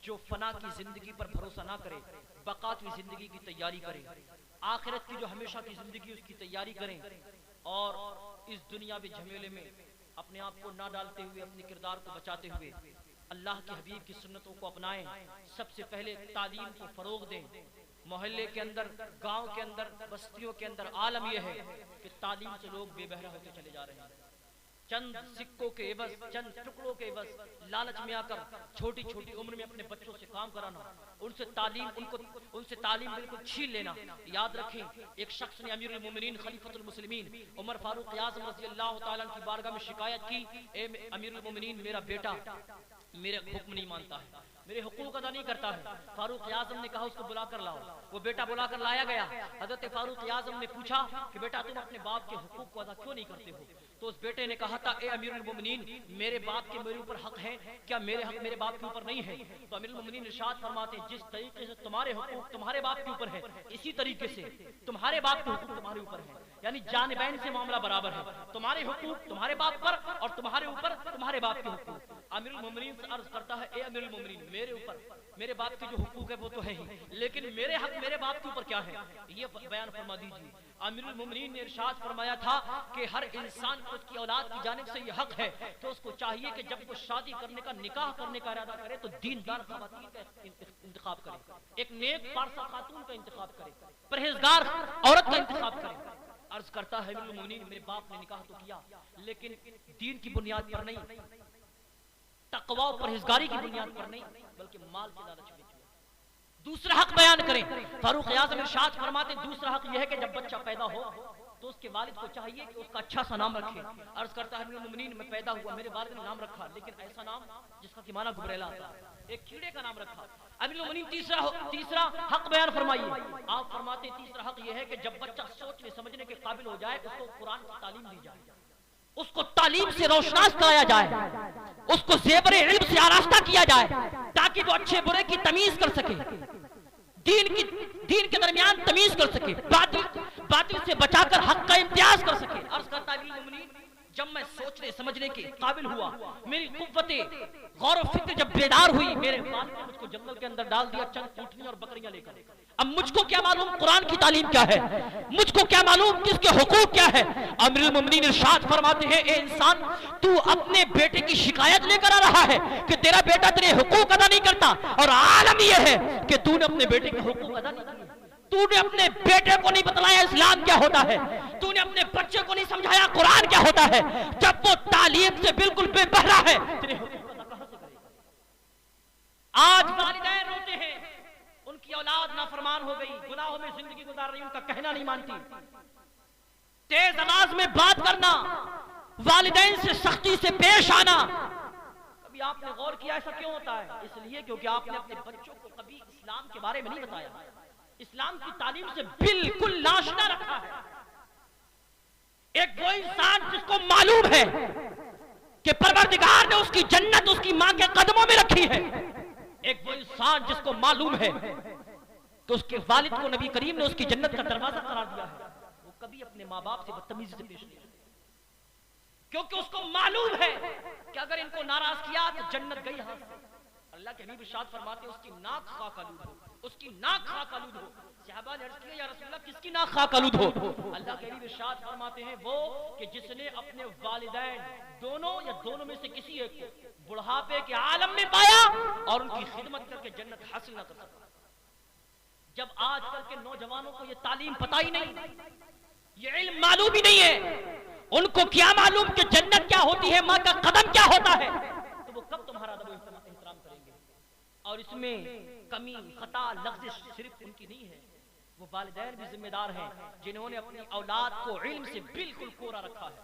Speaker 1: جو فنا کی زندگی پر بھروسہ نہ کرے، بقا کی زندگی کی تیاری کرے. آخرت کی جو ہمیشہ کی زندگی اس کی تیاری کریں اور اس دنیاوی جھمیلے میں اپنے آپ کو نہ ڈالتے ہوئے، اپنے کردار کو بچاتے ہوئے اللہ کے حبیب کی سنتوں کو اپنائیں. سب سے پہلے تعلیم کو فروغ دیں. محلے کے اندر، گاؤں کے اندر، بستیوں کے اندر عالم یہ ہے کہ تعلیم سے لوگ بے بہرا ہوتے چلے جا رہے ہیں. چند سکوں کے عوض، چند ٹکڑوں کے عوض لالچ میں آ کر چھوٹی چھوٹی عمر میں اپنے بچوں سے کام کرانا، ان سے تعلیم بالکل چھین لینا. یاد رکھیں ایک شخص نے امیر المومنین خلیفۃ المسلمین عمر فاروق اعظم رضی اللہ تعالیٰ عنہ کی بارگاہ میں شکایت کی، اے امیر المومنین میرا بیٹا میرے حکم نہیں مانتا ہے، میرے حقوق ادا نہیں کرتا ہے. فاروق اعظم نے کہا اس کو بلا کر لاؤ. وہ بیٹا بلا کر لایا گیا. حضرت فاروق اعظم نے پوچھا کہ بیٹا تم اپنے باپ کے حقوق کو ادا کیوں نہیں کرتے ہو؟ تو اس بیٹے نے کہا تھا اے امیر المومنین میرے باپ کے میرے اوپر حق ہے، کیا میرے حق میرے باپ کے اوپر نہیں ہے؟ تو امیر المومنین ارشاد فرماتے ہیں جس طریقے سے تمہارے حقوق تمہارے باپ کے اوپر ہے، اسی طریقے سے تمہارے باپ کے حقوق تمہارے اوپر ہے. یعنی جانبین سے معاملہ برابر ہے. تمہارے حقوق تمہارے باپ پر اور تمہارے اوپر تمہارے باپ کے حقوق. امیر المومنین سے عرض کرتا ہے اے امیر المومنین میرے اوپر میرے باپ کے جو حقوق ہے وہ تو ہے ہی، لیکن میرے حق میرے باپ کے اوپر کیا ہے یہ بیان فرما دیجیے. امیر المومنین نے ارشاد فرمایا تھا کہ ہر انسان کو اس کی اولاد کی جانب سے یہ حق ہے تو اس کو چاہیے کہ جب وہ شادی کرنے کا، نکاح کرنے کا ارادہ کرے تو دیندار خواتین کا انتخاب کرے، ایک نیک پارسا خاتون کا انتخاب کرے، پرہیزگار عورت کا انتخاب کرے. عرض کرتا ہے امیر المومنین میرے باپ نے نکاح تو کیا لیکن دین کی بنیاد پر نہیں، تقوی و پرہیزگاری کی بنیاد پر نہیں، بلکہ مال کے لالچ میں. دوسرا حق بیان کریں. فاروق اعظم ارشاد فرماتے دوسرا حق یہ ہے کہ جب بچہ پیدا ہو تو اس کے والد کو چاہیے کہ اس کا اچھا سا نام رکھے. عرض کرتا ہے امیر المومنین میں پیدا ہوا، میرے والد نے نام رکھا لیکن ایسا نام جس کا کہ معنی گبریلا تھا، ایک کیڑے کا نام رکھا. امیر المومنین تیسرا حق بیان فرمائیے. آپ فرماتے ہیں تیسرا حق یہ ہے کہ جب بچہ سوچنے سمجھنے کے قابل ہو جائے اس کو قرآن کی تعلیم دی جائے، اس کو تعلیم سے روشناس کرایا جائے، اس کو زیور علم سے آراستہ کیا جائے تاکہ وہ اچھے برے کی تمیز کر سکے، دین کے درمیان تمیز کر سکے، باطل سے بچا کر حق کا امتیاز کر سکے. عرض کرتا ہے جب میں سوچنے سمجھنے کے قابل ہوا، میری قوت غور و فکر جب بیدار ہوئی، میرے والد نے مجھ کو جنگل کے اندر ڈال دیا چند اونٹنیاں اور بکریاں لے کر. اب مجھ کو کیا معلوم قرآن کی تعلیم کیا ہے، مجھ کو کیا معلوم کس کے حقوق کیا ہے. امیر المومنین ارشاد فرماتے ہیں اے انسان تو اپنے بیٹے کی شکایت لے کر آ رہا ہے کہ تیرا بیٹا تیرے حقوق ادا نہیں کرتا، اور عالم یہ ہے کہ تو نے اپنے بیٹے کے حقوق ادا نہیں کیے. تو نے اپنے بیٹے کو نہیں بتلایا اسلام کیا ہوتا ہے، تو نے اپنے بچے کو نہیں سمجھایا قرآن کیا ہوتا ہے. جب وہ تعلیم سے بالکل بے بہرا ہے تیرے حقوق ادا کہاں سے کرے گا؟ آج والدین روتے ہیں ان کی اولاد نافرمان ہو گئی، گناہوں میں زندگی گزار رہی، ان کا کہنا نہیں مانتی. تیز آواز میں بات کرنا، والدین سے سختی سے پیش آنا. کبھی آپ نے غور کیا ایسا کیوں ہوتا ہے؟ اس لیے کیونکہ آپ نے اپنے بچوں کو کبھی اسلام کے بارے میں نہیں بتایا، اسلام کی تعلیم سے بالکل ناشنا رکھا ہے. ایک وہ انسان جس کو معلوم ہے کہ پروردگار نے اس کی جنت اس کی ماں کے قدموں میں رکھی ہے، ایک وہ انسان جس کو معلوم ہے کہ اس کے والد کو نبی کریم نے اس کی جنت کا دروازہ قرار دیا ہے، وہ کبھی اپنے ماں باپ سے بدتمیزی سے پیش نہیں آتا، کیونکہ اس کو معلوم ہے کہ اگر ان کو ناراض کیا تو جنت گئی ہاتھ سے. اللہ کے حبیب ارشاد فرماتے ہیں اس کی ناک خاک آلود ہو، اس کی ناک خاک آلود ہو. صحابہ نے عرض کیا یا رسول اللہ کس کی ناک خاک آلود ہو؟ اللہ کے حبیب ارشاد فرماتے ہیں وہ کہ جس نے اپنے والدین دونوں یا دونوں میں سے کسی ایک کو بڑھاپے کے عالم میں پایا اور ان کی خدمت کر کے جنت حاصل نہ کر سکا. جب آج کل کے نوجوانوں کو یہ تعلیم پتہ ہی نہیں، یہ علم معلوم ہی نہیں ہے، ان کو کیا معلوم کہ جنت کیا ہوتی ہے، ماں کا قدم کیا ہوتا ہے، تو وہ کب تمہارا ادب و احترام کریں گے؟ اور اس میں کمی، خطا، لغزش صرف ان کی نہیں ہے، وہ والدین بھی ذمہ دار ہیں جنہوں نے اپنی اولاد کو علم سے بالکل کوڑا رکھا ہے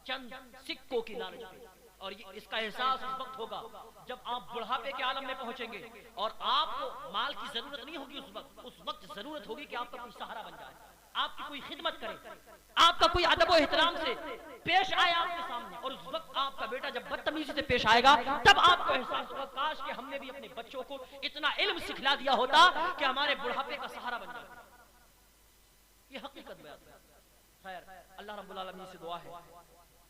Speaker 1: چند سکوں کی لالچ پہ. اور اس کا احساس اس وقت ہوگا جب آپ بڑھاپے کے عالم میں پہنچیں گے اور آپ کو مال کی ضرورت نہیں ہوگی. اس وقت ضرورت ہوگی کہ آپ کا کوئی سہارا بن جائے، آپ کی کوئی خدمت کرے، آپ کا کوئی ادب و احترام سے پیش آئے آپ کے سامنے. اور اس وقت آپ کا بیٹا جب بدتمیزی سے پیش آئے گا تب آپ کو احساس ہوگا کاش کہ ہم نے بھی اپنے بچوں کو اتنا علم سکھلا دیا ہوتا کہ ہمارے بڑھاپے کا سہارا بن جائے. یہ حقیقت بیان ہے. خیر، اللہ رب العالمین سے دعا ہے،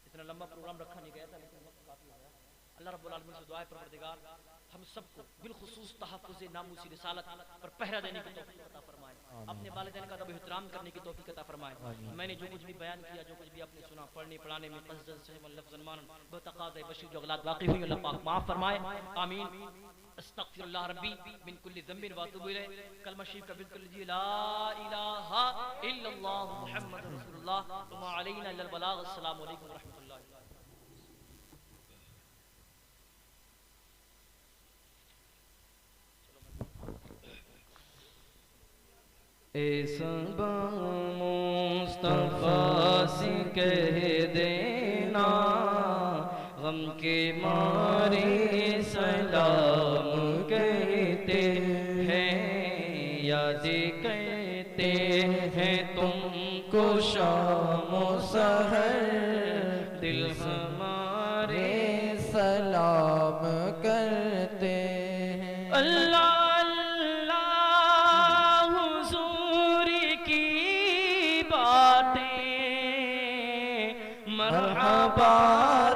Speaker 1: اتنا لمبا پروگرام رکھا نہیں گیا تھا لیکن وقت کافی ہو گیا. اللہ رب العالمین سے دعا ہے پروردگار ہم سب کو بالخصوص تحفظ ناموسی رسالت پر پہرا دینے کی توفیق عطا فرمائے، اپنے والدین کا ادب و احترام کرنے کی توفیق عطا فرمائے. میں نے جو کچھ بھی بیان کیا، جو کچھ بھی آپ نے سنا، پڑھنے پڑھانے میں قصدن صحیح لفظ مان بتقاضۂ بشیر جو غلط واقع ہوئی، اللہ پاک معاف فرمائے. آمین. استغفر اللہ ربی من کل ذنب واتوب الیہ. کلمہ شریف کا بالکل جی لا الہ الا اللہ محمد رسول اللہ وما علینا الا البلاغ. السلام علیکم ورحمۃ اللہ.
Speaker 2: اے صبا مصطفیٰ سے کہہ دینا غم کے مارے سلام کہتے ہیں، یاد کرتے ہیں تم کو شام و سحر، دل ہمارے سلام کرتے ہیں. اللہ مرحبا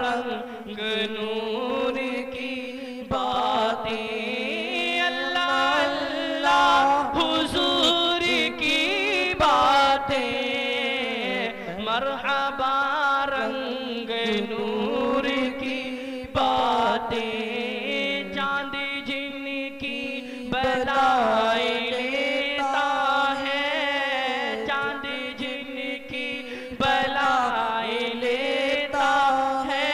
Speaker 2: رنگ نور کی باتیں، اللہ اللہ حضور کی باتیں، مرحبا رنگ نور کی باتیں، چاند جن کی بلائیں لیتا ہے، چاند جن کی بلائیں لیتا ہے،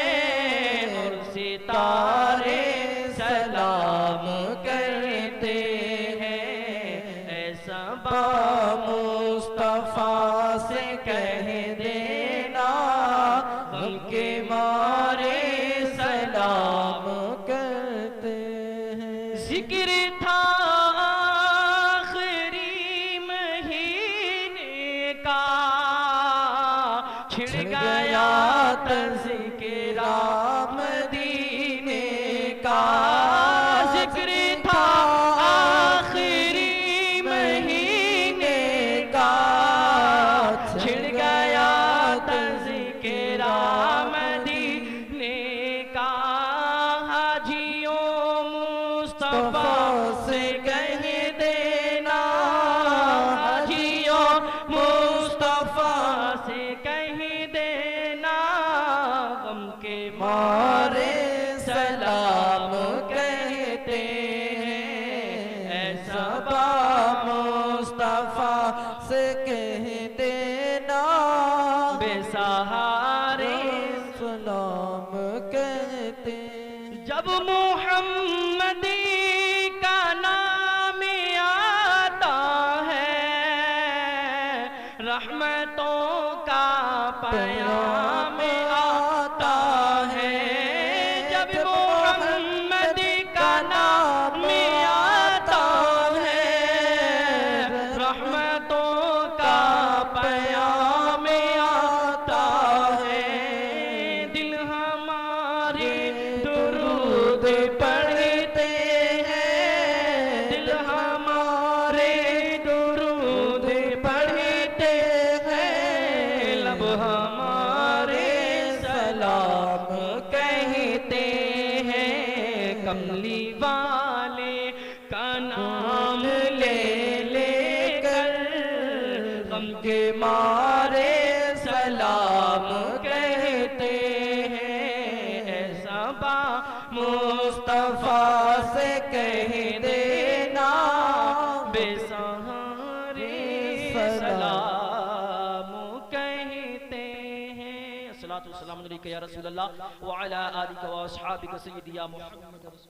Speaker 2: اور ستارے سلام کرتے ہیں. ایسا با مصطفیٰ سے کہہ دینا غم کے مارے سلام کرتے ہیں. ذکر تھا آخری مہینے کا، چھڑ گیا تذکرہ مدینے کا. ذکر تھا آخری مہینے کا، چھڑ گیا تذکرہ مدینے کا. حاجیوں مصطفیٰ سے کہہ دینا، حاجیوں مصطفیٰ سے کہہ دینا غم کے مارے سلام کہتے ہیں. ایسا با مصطفیٰ سے کہہ دینا بے سہارے سلام کہتے ہیں. جب محمدی کا نام آتا ہے، رحمتوں کا پیام آتا ہے. جب محمد کا نام آتا ہے، رحمتوں کا پیام آتا ہے. دل ہمارے درود پڑھتے ہیں، دل ہمارے درود پڑھتے ہیں، لب ہمارے سلام کہتے ہیں. کملی والے کا نام لے لے کر غم کے مارے سلام کہتے ہیں. ایسا با مصطفیٰ سے کہہ دینا بے سہارے سلام کہتے ہیں.
Speaker 1: السلام علیک یا رسول اللہ وعلی آلک و اصحابک سیدی یا محمد.